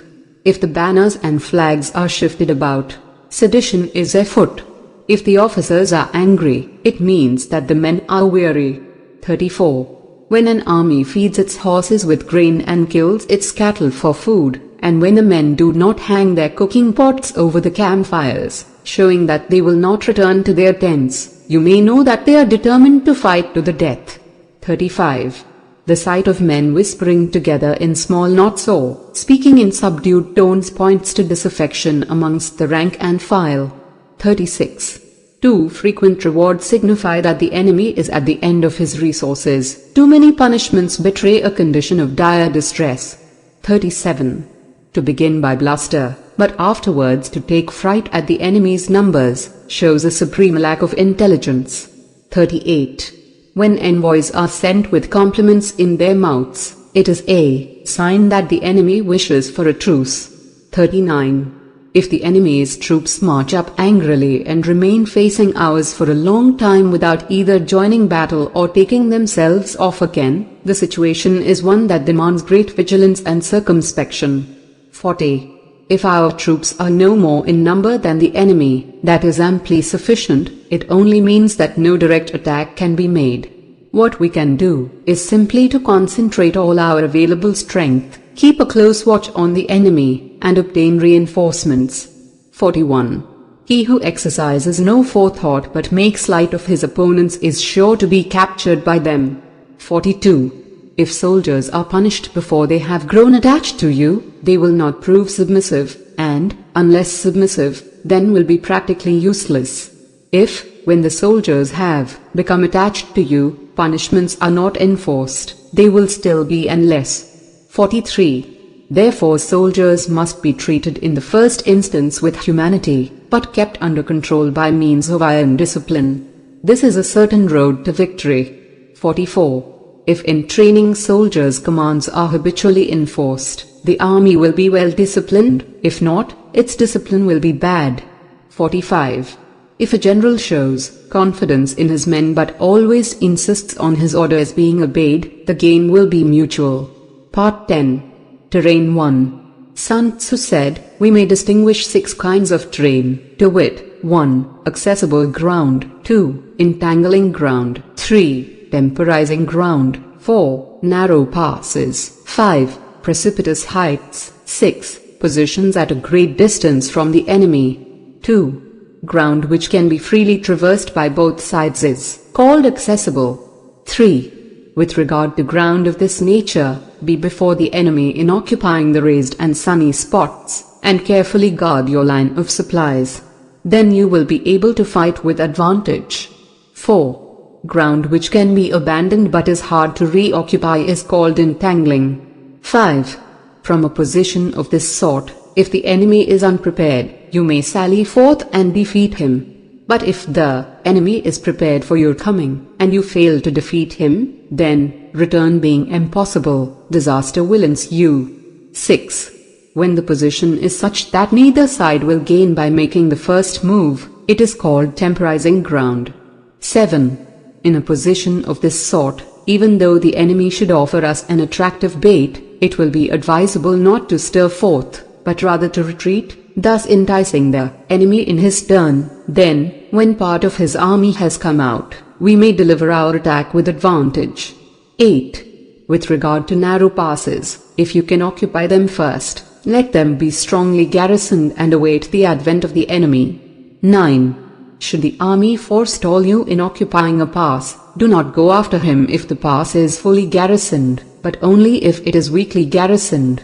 If the banners and flags are shifted about, sedition is afoot. If the officers are angry, it means that the men are weary. 34. When an army feeds its horses with grain and kills its cattle for food, and when the men do not hang their cooking pots over the campfires, showing that they will not return to their tents, you may know that they are determined to fight to the death. 35. The sight of men whispering together in small knots or speaking in subdued tones points to disaffection amongst the rank and file. 36. Too frequent rewards signify that the enemy is at the end of his resources. Too many punishments betray a condition of dire distress. 37. To begin by bluster, but afterwards to take fright at the enemy's numbers, shows a supreme lack of intelligence. 38. When envoys are sent with compliments in their mouths, it is a sign that the enemy wishes for a truce. 39. If the enemy's troops march up angrily and remain facing ours for a long time without either joining battle or taking themselves off again, the situation is one that demands great vigilance and circumspection. 40. If our troops are no more in number than the enemy, that is amply sufficient. It only means that no direct attack can be made. What we can do is simply to concentrate all our available strength, keep a close watch on the enemy, and obtain reinforcements. 41. He who exercises no forethought but makes light of his opponents is sure to be captured by them. 42. If soldiers are punished before they have grown attached to you, they will not prove submissive, and, unless submissive, then will be practically useless. If, when the soldiers have become attached to you, punishments are not enforced, they will still be unless. 43. Therefore soldiers must be treated in the first instance with humanity, but kept under control by means of iron discipline. This is a certain road to victory. 44. If in training soldiers' commands are habitually enforced, the army will be well disciplined. If not, its discipline will be bad. 45. If a general shows confidence in his men but always insists on his orders being obeyed, the gain will be mutual. Part 10. Terrain 1. Sun Tzu said, we may distinguish 6 kinds of terrain, to wit, 1. Accessible ground, 2. Entangling ground, 3. Temporizing ground, 4. Narrow passes, 5. Precipitous heights, 6. Positions at a great distance from the enemy. 2. Ground which can be freely traversed by both sides is called accessible. 3. With regard to ground of this nature, be before the enemy in occupying the raised and sunny spots, and carefully guard your line of supplies. Then you will be able to fight with advantage. 4. Ground which can be abandoned but is hard to reoccupy is called entangling. 5. From a position of this sort, if the enemy is unprepared, you may sally forth and defeat him. But if the enemy is prepared for your coming, and you fail to defeat him, then, return being impossible, disaster will ensue. 6. When the position is such that neither side will gain by making the first move, it is called temporizing ground. 7. In a position of this sort, even though the enemy should offer us an attractive bait, it will be advisable not to stir forth, but rather to retreat, thus enticing the enemy in his turn. Then, when part of his army has come out, we may deliver our attack with advantage. 8. With regard to narrow passes, if you can occupy them first, let them be strongly garrisoned and await the advent of the enemy. 9. Should the army forestall you in occupying a pass, do not go after him if the pass is fully garrisoned, but only if it is weakly garrisoned.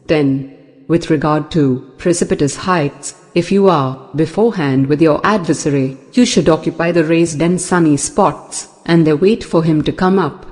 10. With regard to precipitous heights, if you are beforehand with your adversary, you should occupy the raised and sunny spots, and there wait for him to come up.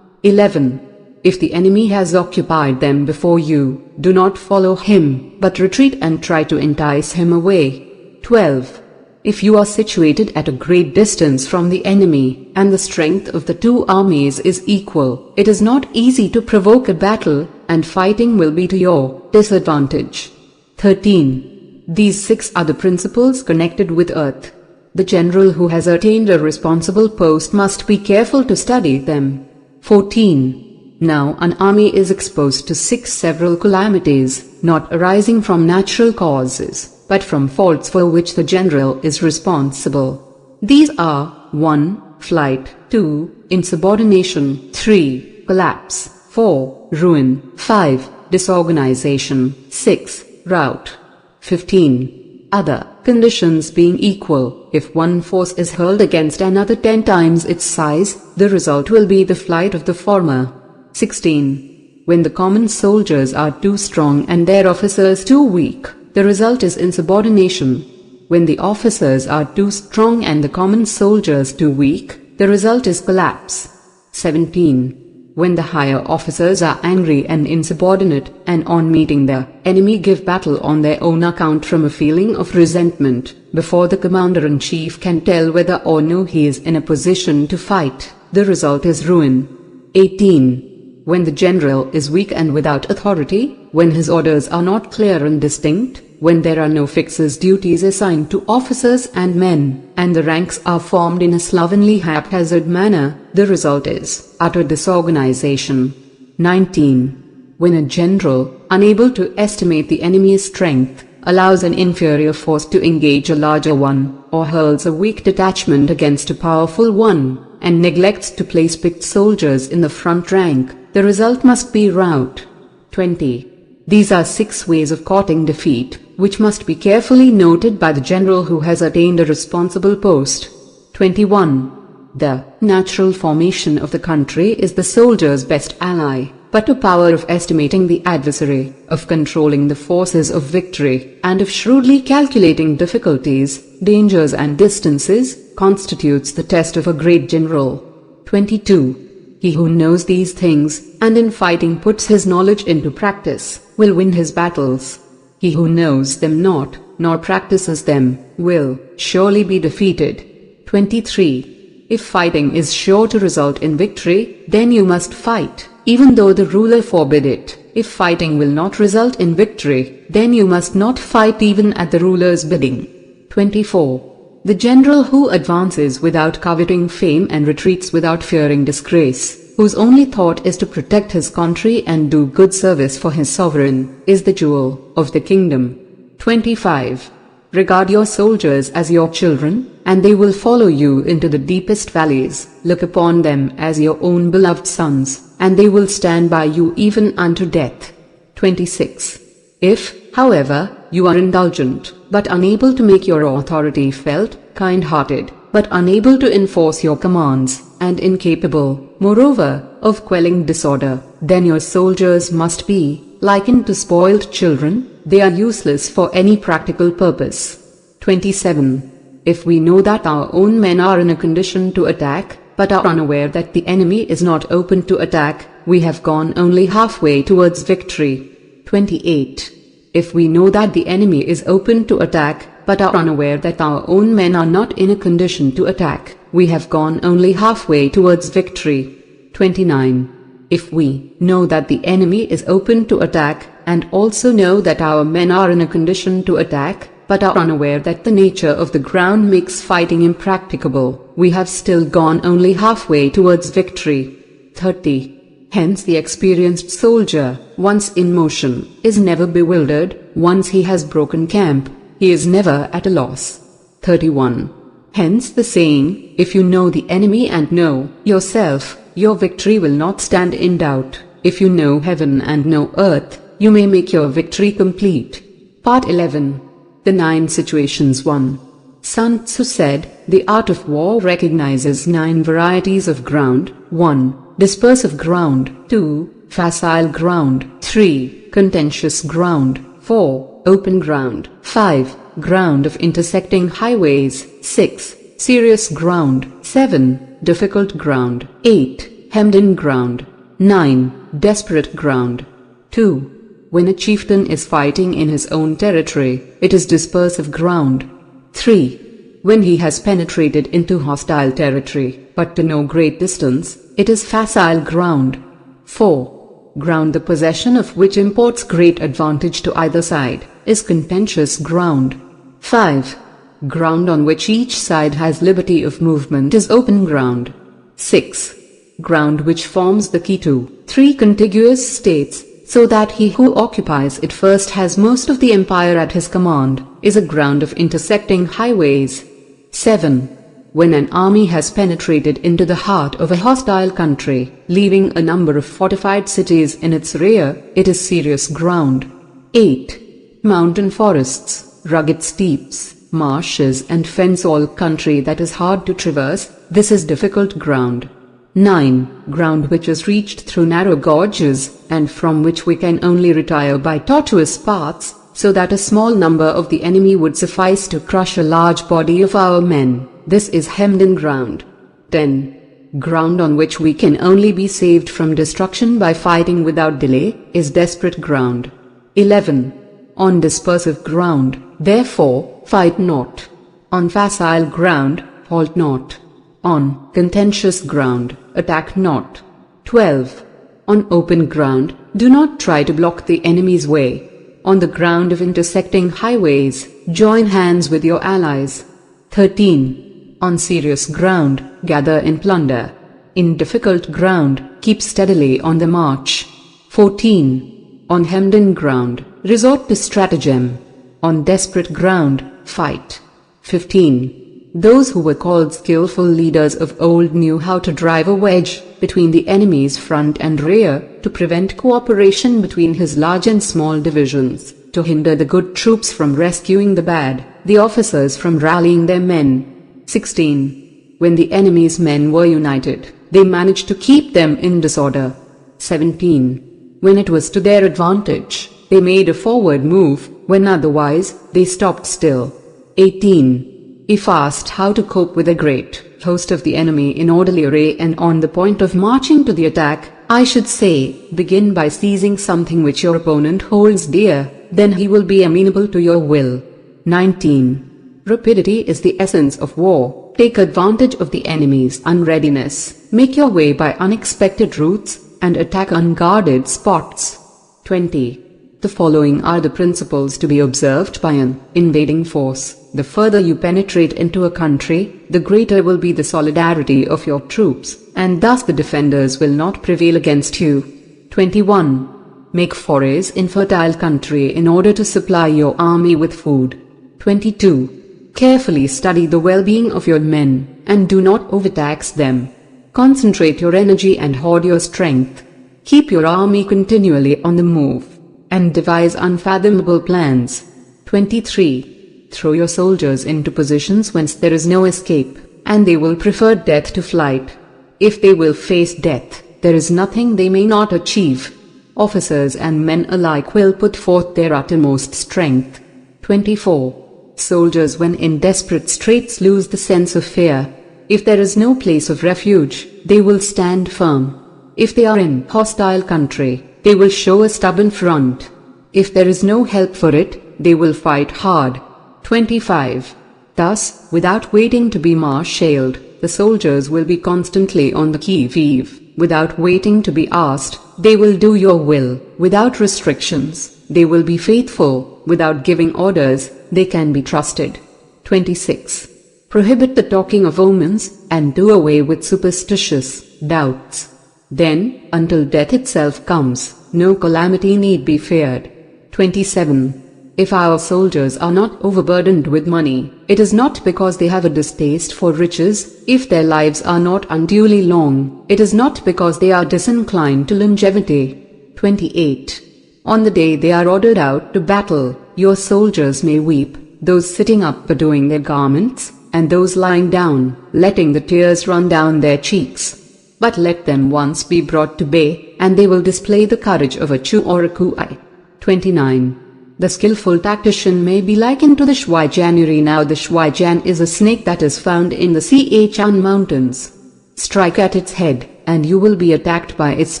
11. If the enemy has occupied them before you, do not follow him, but retreat and try to entice him away. 12. If you are situated at a great distance from the enemy, and the strength of the 2 armies is equal, it is not easy to provoke a battle, and fighting will be to your disadvantage. 13. These 6 are the principles connected with earth. The general who has attained a responsible post must be careful to study them. 14. Now an army is exposed to 6 several calamities, not arising from natural causes, but from faults for which the general is responsible. These are 1. Flight, 2. Insubordination, 3. Collapse, 4. Ruin, 5. Disorganization, 6. Rout. 15. Other conditions being equal, if one force is hurled against another 10 times its size, the result will be the flight of the former. 16. When the common soldiers are too strong and their officers too weak, the result is insubordination. When the officers are too strong and the common soldiers too weak, the result is collapse. 17. When the higher officers are angry and insubordinate, and on meeting the enemy give battle on their own account from a feeling of resentment, before the commander-in-chief can tell whether or no he is in a position to fight, the result is ruin. 18. When the general is weak and without authority, when his orders are not clear and distinct, when there are no fixed duties assigned to officers and men, and the ranks are formed in a slovenly haphazard manner, the result is utter disorganization. 19. When a general, unable to estimate the enemy's strength, allows an inferior force to engage a larger one, or hurls a weak detachment against a powerful one, and neglects to place picked soldiers in the front rank, the result must be rout. 20. These are 6 ways of courting defeat, which must be carefully noted by the general who has attained a responsible post. 21. The natural formation of the country is the soldier's best ally, but a power of estimating the adversary, of controlling the forces of victory, and of shrewdly calculating difficulties, dangers and distances, constitutes the test of a great general. 22. He who knows these things, and in fighting puts his knowledge into practice, will win his battles. He who knows them not, nor practices them, will surely be defeated. 23. If fighting is sure to result in victory, then you must fight, even though the ruler forbid it. If fighting will not result in victory, then you must not fight even at the ruler's bidding. 24. The general who advances without coveting fame and retreats without fearing disgrace, whose only thought is to protect his country and do good service for his sovereign, is the jewel of the kingdom. 25. Regard your soldiers as your children, and they will follow you into the deepest valleys. Look upon them as your own beloved sons, and they will stand by you even unto death. 26. If, however, you are indulgent, but unable to make your authority felt, kind-hearted, but unable to enforce your commands, and incapable, moreover, of quelling disorder, then your soldiers must be likened to spoiled children. They are useless for any practical purpose. 27. If we know that our own men are in a condition to attack, but are unaware that the enemy is not open to attack, we have gone only halfway towards victory. 28. If we know that the enemy is open to attack, but are unaware that our own men are not in a condition to attack, we have gone only halfway towards victory. 29. If we know that the enemy is open to attack, and also know that our men are in a condition to attack, but are unaware that the nature of the ground makes fighting impracticable, we have still gone only halfway towards victory. 30. Hence the experienced soldier, once in motion, is never bewildered. Once he has broken camp, he is never at a loss. 31. Hence the saying, if you know the enemy and know yourself, your victory will not stand in doubt. If you know heaven and know earth, you may make your victory complete. Part 11. The 9 Situations. 1. Sun Tzu said, the art of war recognizes 9 varieties of ground. 1. Dispersive ground. 2. Facile ground. 3. Contentious ground. 4. Open ground. 5. Ground of intersecting highways. 6. Serious ground. 7. Difficult ground. 8. Hemmed-in ground. 9. Desperate ground. 2. When a chieftain is fighting in his own territory, it is dispersive ground. 3. When he has penetrated into hostile territory, but to no great distance, it is facile ground. 4. Ground the possession of which imports great advantage to either side, is contentious ground. 5. Ground on which each side has liberty of movement is open ground. 6. Ground which forms the key to 3 contiguous states, so that he who occupies it first has most of the empire at his command, is a ground of intersecting highways. 7. When an army has penetrated into the heart of a hostile country, leaving a number of fortified cities in its rear, it is serious ground. 8. Mountain forests, rugged steeps, marshes and fence-all country that is hard to traverse, this is difficult ground. 9. Ground which is reached through narrow gorges, and from which we can only retire by tortuous paths, so that a small number of the enemy would suffice to crush a large body of our men. This is hemmed-in ground. 10. Ground on which we can only be saved from destruction by fighting without delay, is desperate ground. 11. On dispersive ground, therefore, fight not. On facile ground, halt not. On contentious ground, attack not. 12. On open ground, do not try to block the enemy's way. On the ground of intersecting highways, join hands with your allies. 13. On serious ground, gather in plunder. In difficult ground, keep steadily on the march. 14. On hemmed-in ground, resort to stratagem. On desperate ground, fight. 15. Those who were called skillful leaders of old knew how to drive a wedge between the enemy's front and rear, to prevent cooperation between his large and small divisions, to hinder the good troops from rescuing the bad, the officers from rallying their men. 16. When the enemy's men were united, they managed to keep them in disorder. 17. When it was to their advantage, they made a forward move, when otherwise, they stopped still. 18. If asked how to cope with a great host of the enemy in orderly array and on the point of marching to the attack, I should say, begin by seizing something which your opponent holds dear, then he will be amenable to your will. 19. Rapidity is the essence of war. Take advantage of the enemy's unreadiness, make your way by unexpected routes, and attack unguarded spots. 20. The following are the principles to be observed by an invading force. the further you penetrate into a country, the greater will be the solidarity of your troops, and thus the defenders will not prevail against you. 21. Make forays in fertile country in order to supply your army with food. 22. Carefully study the well-being of your men, and do not overtax them. Concentrate your energy and hoard your strength. Keep your army continually on the move, and devise unfathomable plans. 23. Throw your soldiers into positions whence there is no escape, and they will prefer death to flight. If they will face death, there is nothing they may not achieve. Officers and men alike will put forth their uttermost strength. 24. Soldiers when in desperate straits lose the sense of fear. If there is no place of refuge, they will stand firm. If they are in hostile country, they will show a stubborn front. If there is no help for it, they will fight hard. 25. Thus, without waiting to be marshaled, the soldiers will be constantly on the qui-vive. Without waiting to be asked, they will do your will. Without restrictions, they will be faithful. Without giving orders, they can be trusted. 26. Prohibit the talking of omens, and do away with superstitious doubts. Then, until death itself comes, no calamity need be feared. 27. If our soldiers are not overburdened with money, it is not because they have a distaste for riches. If their lives are not unduly long, it is not because they are disinclined to longevity. 28. On the day they are ordered out to battle, your soldiers may weep, those sitting up bedewing their garments, and those lying down, letting the tears run down their cheeks. But let them once be brought to bay, and they will display the courage of a Chu or a Kui. 29. The skillful tactician may be likened to the Shuai-Januri. Now the Shuai-Jan is a snake that is found in the Sichuan mountains. Strike at its head, and you will be attacked by its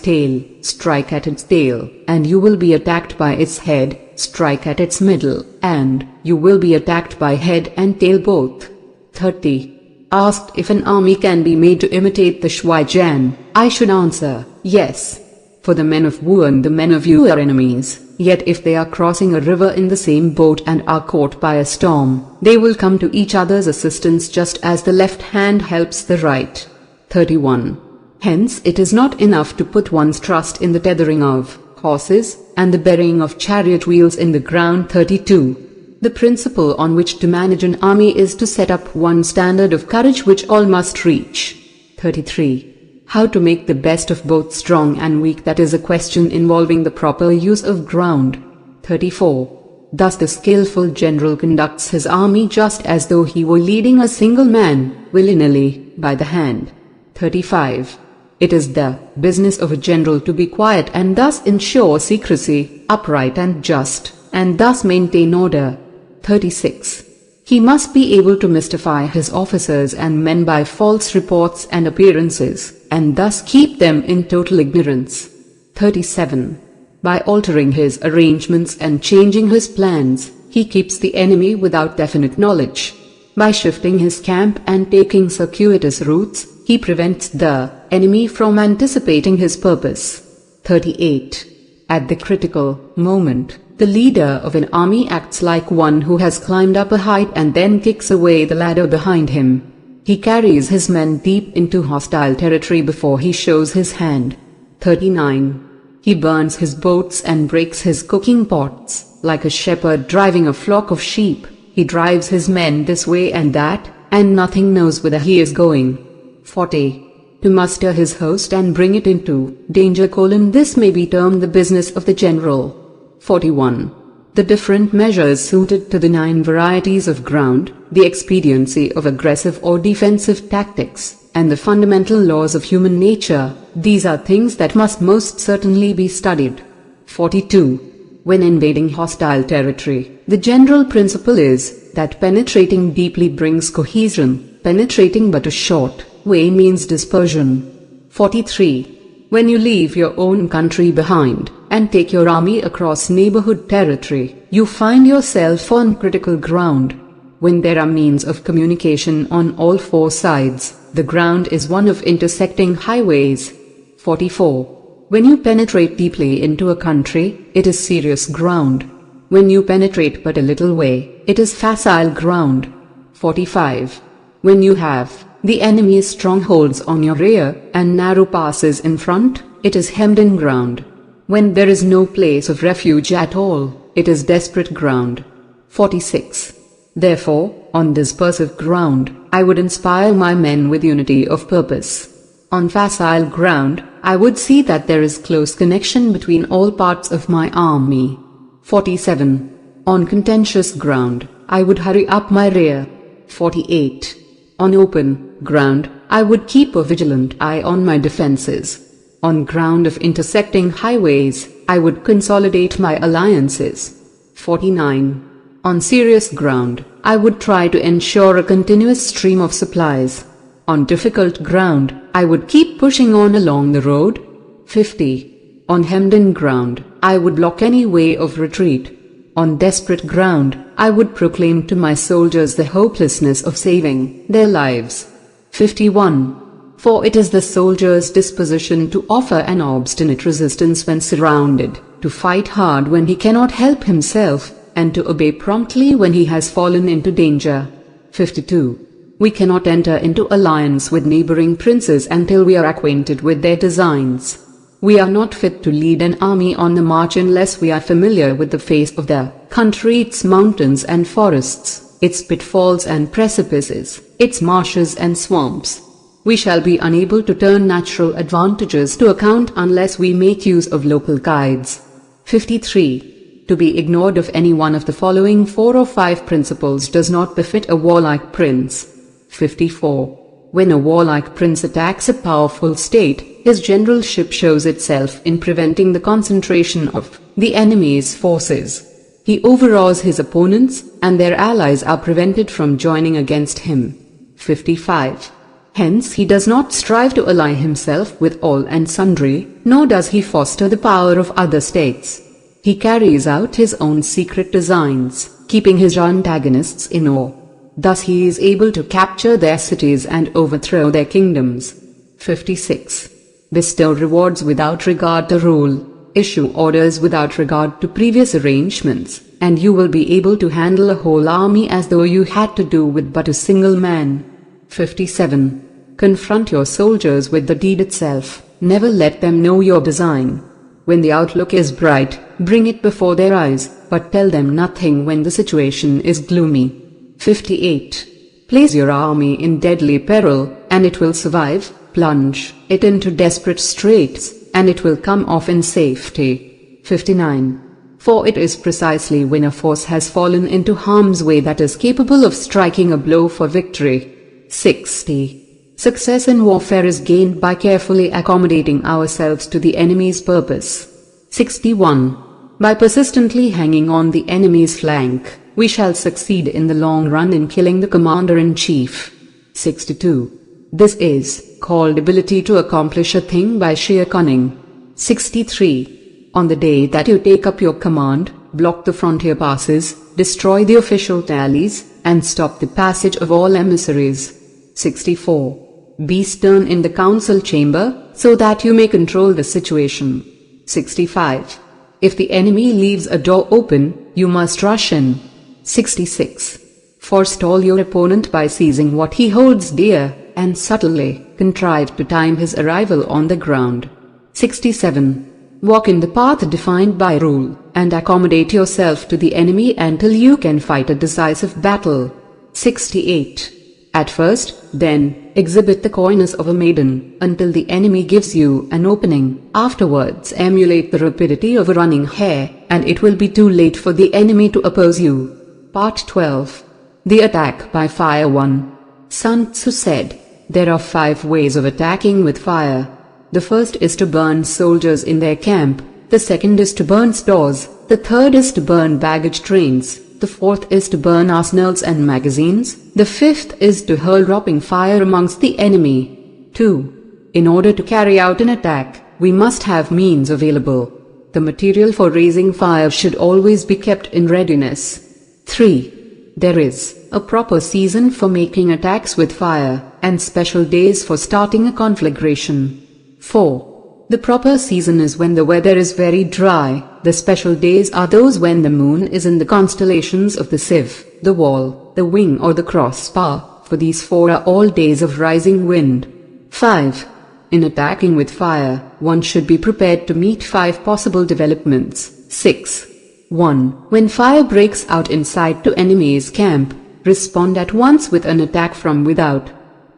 tail. Strike at its tail, and you will be attacked by its head. Strike at its middle, and you will be attacked by head and tail both. 30. Asked if an army can be made to imitate the Shuai-Jan, I should answer, yes. For the men of Wu and the men of Yu are enemies. Yet if they are crossing a river in the same boat and are caught by a storm, they will come to each other's assistance just as the left hand helps the right. 31. Hence it is not enough to put one's trust in the tethering of horses, and the burying of chariot wheels in the ground. 32. The principle on which to manage an army is to set up one standard of courage which all must reach. 33. How to make the best of both strong and weak, that is a question involving the proper use of ground. 34. Thus the skillful general conducts his army just as though he were leading a single man, willy-nilly, by the hand. 35. It is the business of a general to be quiet and thus ensure secrecy, upright and just, and thus maintain order. 36. He must be able to mystify his officers and men by false reports and appearances, and thus keep them in total ignorance. 37. By altering his arrangements and changing his plans, he keeps the enemy without definite knowledge. By shifting his camp and taking circuitous routes, he prevents the enemy from anticipating his purpose. 38. At the critical moment, the leader of an army acts like one who has climbed up a height and then kicks away the ladder behind him. He carries his men deep into hostile territory before he shows his hand. 39. He burns his boats and breaks his cooking pots. Like a shepherd driving a flock of sheep, he drives his men this way and that, and nothing knows whither he is going. 40. To muster his host and bring it into danger: this may be termed the business of the general. 41. The different measures suited to the 9 varieties of ground, the expediency of aggressive or defensive tactics, and the fundamental laws of human nature, these are things that must most certainly be studied. 42. When invading hostile territory, the general principle is that penetrating deeply brings cohesion, penetrating but a short way means dispersion. 43. When you leave your own country behind and take your army across neighborhood territory, you find yourself on critical ground. When there are means of communication on all 4 sides, the ground is one of intersecting highways. 44. When you penetrate deeply into a country, it is serious ground. When you penetrate but a little way, it is facile ground. 45. When you have the enemy's strongholds on your rear and narrow passes in front, it is hemmed-in ground. When there is no place of refuge at all, it is desperate ground. 46. Therefore, on this dispersive ground, I would inspire my men with unity of purpose. On facile ground, I would see that there is close connection between all parts of my army. 47. On contentious ground, I would hurry up my rear. 48. On open ground, I would keep a vigilant eye on my defenses. On ground of intersecting highways, I would consolidate my alliances. 49. On serious ground, I would try to ensure a continuous stream of supplies. On difficult ground, I would keep pushing on along the road. 50. On hemmed-in ground, I would block any way of retreat. On desperate ground, I would proclaim to my soldiers the hopelessness of saving their lives. 51. For it is the soldier's disposition to offer an obstinate resistance when surrounded, to fight hard when he cannot help himself, and to obey promptly when he has fallen into danger. 52. We cannot enter into alliance with neighboring princes until we are acquainted with their designs. We are not fit to lead an army on the march unless we are familiar with the face of the country, its mountains and forests, its pitfalls and precipices, its marshes and swamps. We shall be unable to turn natural advantages to account unless we make use of local guides. 53. To be ignored of any one of the following 4 or 5 principles does not befit a warlike prince. 54. When a warlike prince attacks a powerful state, his generalship shows itself in preventing the concentration of the enemy's forces. He overawes his opponents, and their allies are prevented from joining against him. 55. Hence he does not strive to ally himself with all and sundry, nor does he foster the power of other states. He carries out his own secret designs, keeping his antagonists in awe. Thus he is able to capture their cities and overthrow their kingdoms. 56. Bestow rewards without regard to rule, issue orders without regard to previous arrangements, and you will be able to handle a whole army as though you had to do with but a single man. 57. Confront your soldiers with the deed itself, never let them know your design. When the outlook is bright, bring it before their eyes, but tell them nothing when the situation is gloomy. 58. Place your army in deadly peril, and it will survive. Plunge it into desperate straits, and it will come off in safety. 59. For it is precisely when a force has fallen into harm's way that is capable of striking a blow for victory. 60. Success in warfare is gained by carefully accommodating ourselves to the enemy's purpose. 61. By persistently hanging on the enemy's flank, we shall succeed in the long run in killing the commander-in-chief. 62. This is called ability to accomplish a thing by sheer cunning. 63. On the day that you take up your command, block the frontier passes, destroy the official tallies, and stop the passage of all emissaries. 64. Be stern in the council chamber, so that you may control the situation. 65. If the enemy leaves a door open, you must rush in. 66. Forestall your opponent by seizing what he holds dear, and subtly contrive to time his arrival on the ground. 67. Walk in the path defined by rule, and accommodate yourself to the enemy until you can fight a decisive battle. 68. At first, then, exhibit the coyness of a maiden, until the enemy gives you an opening. Afterwards emulate the rapidity of a running hare, and it will be too late for the enemy to oppose you. Part 12. The Attack by Fire 1. Sun Tzu said, there are 5 ways of attacking with fire. The first is to burn soldiers in their camp, the second is to burn stores, the third is to burn baggage trains, the fourth is to burn arsenals and magazines, the fifth is to hurl dropping fire amongst the enemy. 2. In order to carry out an attack, we must have means available. The material for raising fire should always be kept in readiness. 3. There is a proper season for making attacks with fire, and special days for starting a conflagration. 4. The proper season is when the weather is very dry, The special days are those when the moon is in the constellations of the sieve, the wall, the wing or the crossbar, for these 4 are all days of rising wind. 5. In attacking with fire, one should be prepared to meet 5 possible developments. 6. 1. When fire breaks out inside to enemy's camp, respond at once with an attack from without.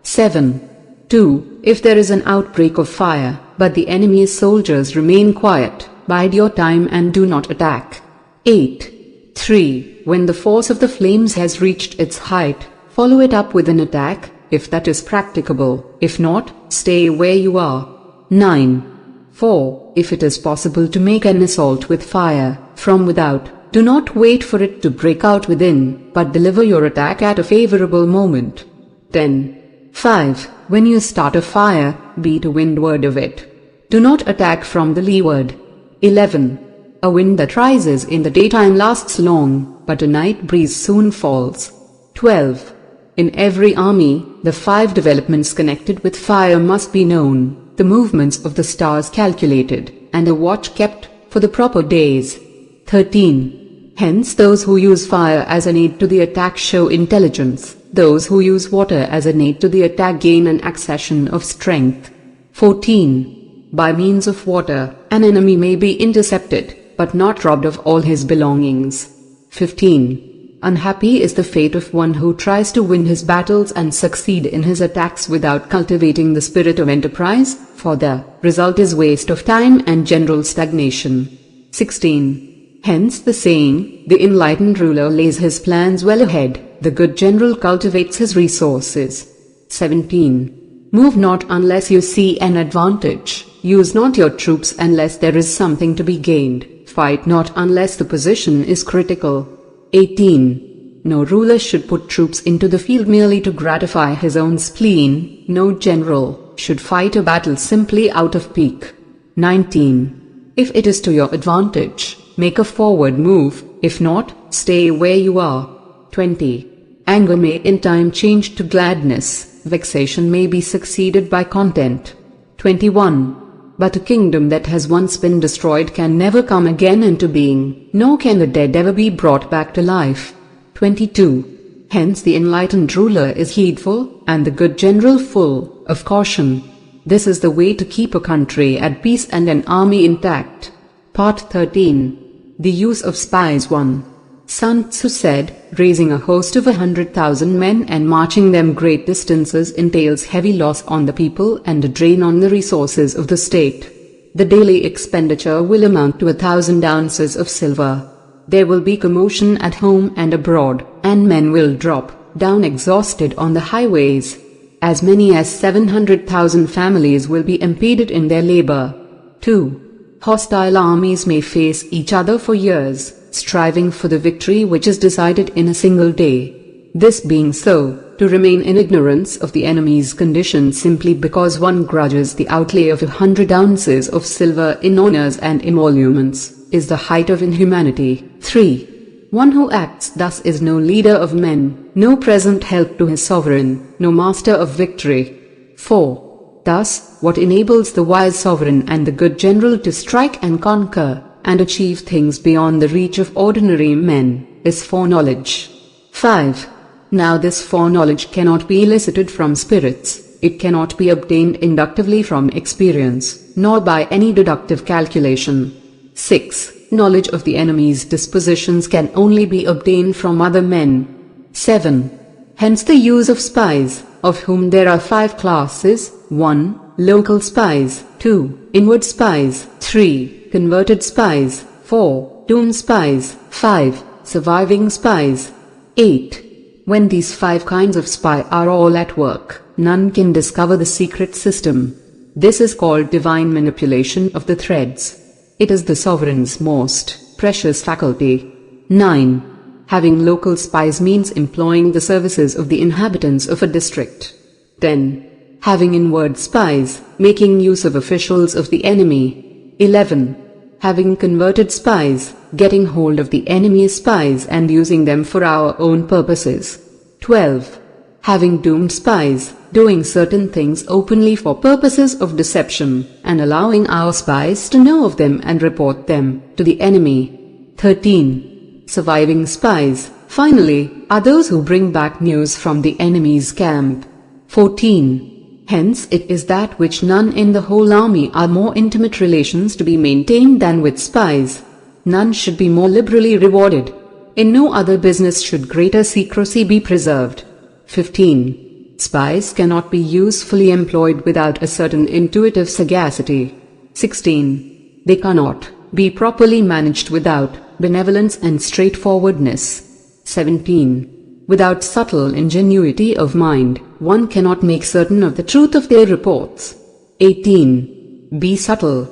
7. 2. If there is an outbreak of fire, but the enemy's soldiers remain quiet, bide your time and do not attack. 8. 3. When the force of the flames has reached its height, follow it up with an attack, if that is practicable. If not, stay where you are. 9. 4. If it is possible to make an assault with fire, from without, do not wait for it to break out within, but deliver your attack at a favorable moment. 10. 5. When you start a fire, be to windward of it. Do not attack from the leeward. 11. A wind that rises in the daytime lasts long, but a night breeze soon falls. 12. In every army, the 5 developments connected with fire must be known, the movements of the stars calculated, and a watch kept for the proper days. 13. Hence those who use fire as an aid to the attack show intelligence, those who use water as an aid to the attack gain an accession of strength. 14. By means of water, an enemy may be intercepted, but not robbed of all his belongings. 15. Unhappy is the fate of one who tries to win his battles and succeed in his attacks without cultivating the spirit of enterprise, for the result is waste of time and general stagnation. 16. Hence the saying, the enlightened ruler lays his plans well ahead, the good general cultivates his resources. 17. Move not unless you see an advantage, use not your troops unless there is something to be gained, fight not unless the position is critical. 18. No ruler should put troops into the field merely to gratify his own spleen, no general should fight a battle simply out of pique. 19. If it is to your advantage, make a forward move, if not, stay where you are. 20. Anger may in time change to gladness, vexation may be succeeded by content. 21. But a kingdom that has once been destroyed can never come again into being, nor can the dead ever be brought back to life. 22. Hence the enlightened ruler is heedful, and the good general full of caution. This is the way to keep a country at peace and an army intact. Part 13. The use of spies. 1. Sun Tzu said, raising a host of 100,000 men and marching them great distances entails heavy loss on the people and a drain on the resources of the state. The daily expenditure will amount to 1,000 ounces of silver. There will be commotion at home and abroad, and men will drop down exhausted on the highways. As many as 700,000 families will be impeded in their labor. 2. Hostile armies may face each other for years, striving for the victory which is decided in a single day. This being so, to remain in ignorance of the enemy's condition simply because one grudges the outlay of 100 ounces of silver in honors and emoluments, is the height of inhumanity. 3. One who acts thus is no leader of men, no present help to his sovereign, no master of victory. 4. Thus, what enables the wise sovereign and the good general to strike and conquer, and achieve things beyond the reach of ordinary men, is foreknowledge. 5. Now this foreknowledge cannot be elicited from spirits, it cannot be obtained inductively from experience, nor by any deductive calculation. 6. Knowledge of the enemy's dispositions can only be obtained from other men. 7. Hence the use of spies, of whom there are 5 classes. 1. Local spies. 2. Inward spies. 3. Converted spies. 4. Doomed spies. 5. Surviving spies. 8. When these 5 kinds of spy are all at work, none can discover the secret system. This is called divine manipulation of the threads. It is the sovereign's most precious faculty. 9. Having local spies means employing the services of the inhabitants of a district. 10. Having inward spies, making use of officials of the enemy. 11. Having converted spies, getting hold of the enemy's spies and using them for our own purposes. 12. Having doomed spies, doing certain things openly for purposes of deception, and allowing our spies to know of them and report them to the enemy. 13. Surviving spies, finally, are those who bring back news from the enemy's camp. 14. Hence it is that which none in the whole army are more intimate relations to be maintained than with spies. None should be more liberally rewarded. In no other business should greater secrecy be preserved. 15. Spies cannot be usefully employed without a certain intuitive sagacity. 16. They cannot be properly managed without benevolence and straightforwardness. 17. Without subtle ingenuity of mind, one cannot make certain of the truth of their reports. 18. Be subtle,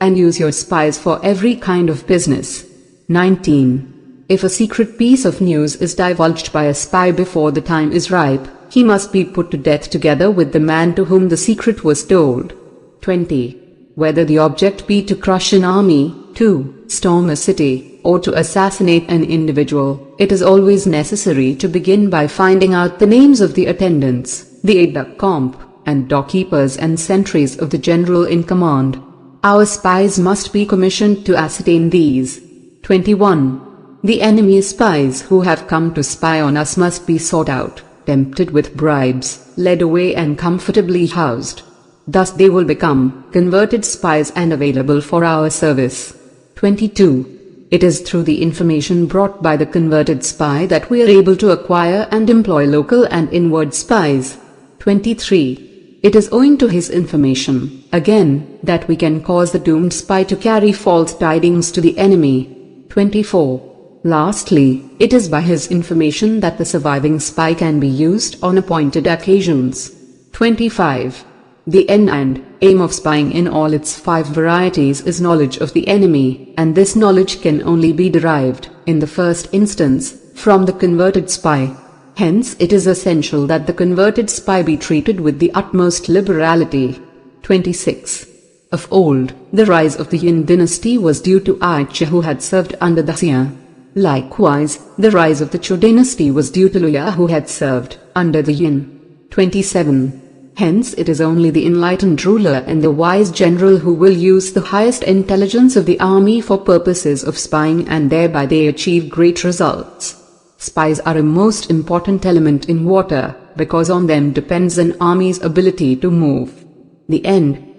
and use your spies for every kind of business. 19. If a secret piece of news is divulged by a spy before the time is ripe, he must be put to death together with the man to whom the secret was told. 20. Whether the object be to crush an army, to storm a city, or to assassinate an individual, it is always necessary to begin by finding out the names of the attendants, the aides-de-camp, and doorkeepers and sentries of the general in command. Our spies must be commissioned to ascertain these. 21. The enemy's spies who have come to spy on us must be sought out, tempted with bribes, led away and comfortably housed. Thus they will become converted spies and available for our service. 22. It is through the information brought by the converted spy that we are able to acquire and employ local and inward spies. 23. It is owing to his information, again, that we can cause the doomed spy to carry false tidings to the enemy. 24. Lastly, it is by his information that the surviving spy can be used on appointed occasions. 25. The end and aim of spying in all its 5 varieties is knowledge of the enemy, and this knowledge can only be derived, in the first instance, from the converted spy. Hence it is essential that the converted spy be treated with the utmost liberality. 26. Of old, the rise of the Yin dynasty was due to Aicha, who had served under the Xia. Likewise, the rise of the Chu dynasty was due to Luya, who had served under the Yin. 27. Hence it is only the enlightened ruler and the wise general who will use the highest intelligence of the army for purposes of spying, and thereby they achieve great results. Spies are a most important element in warfare, because on them depends an army's ability to move. The end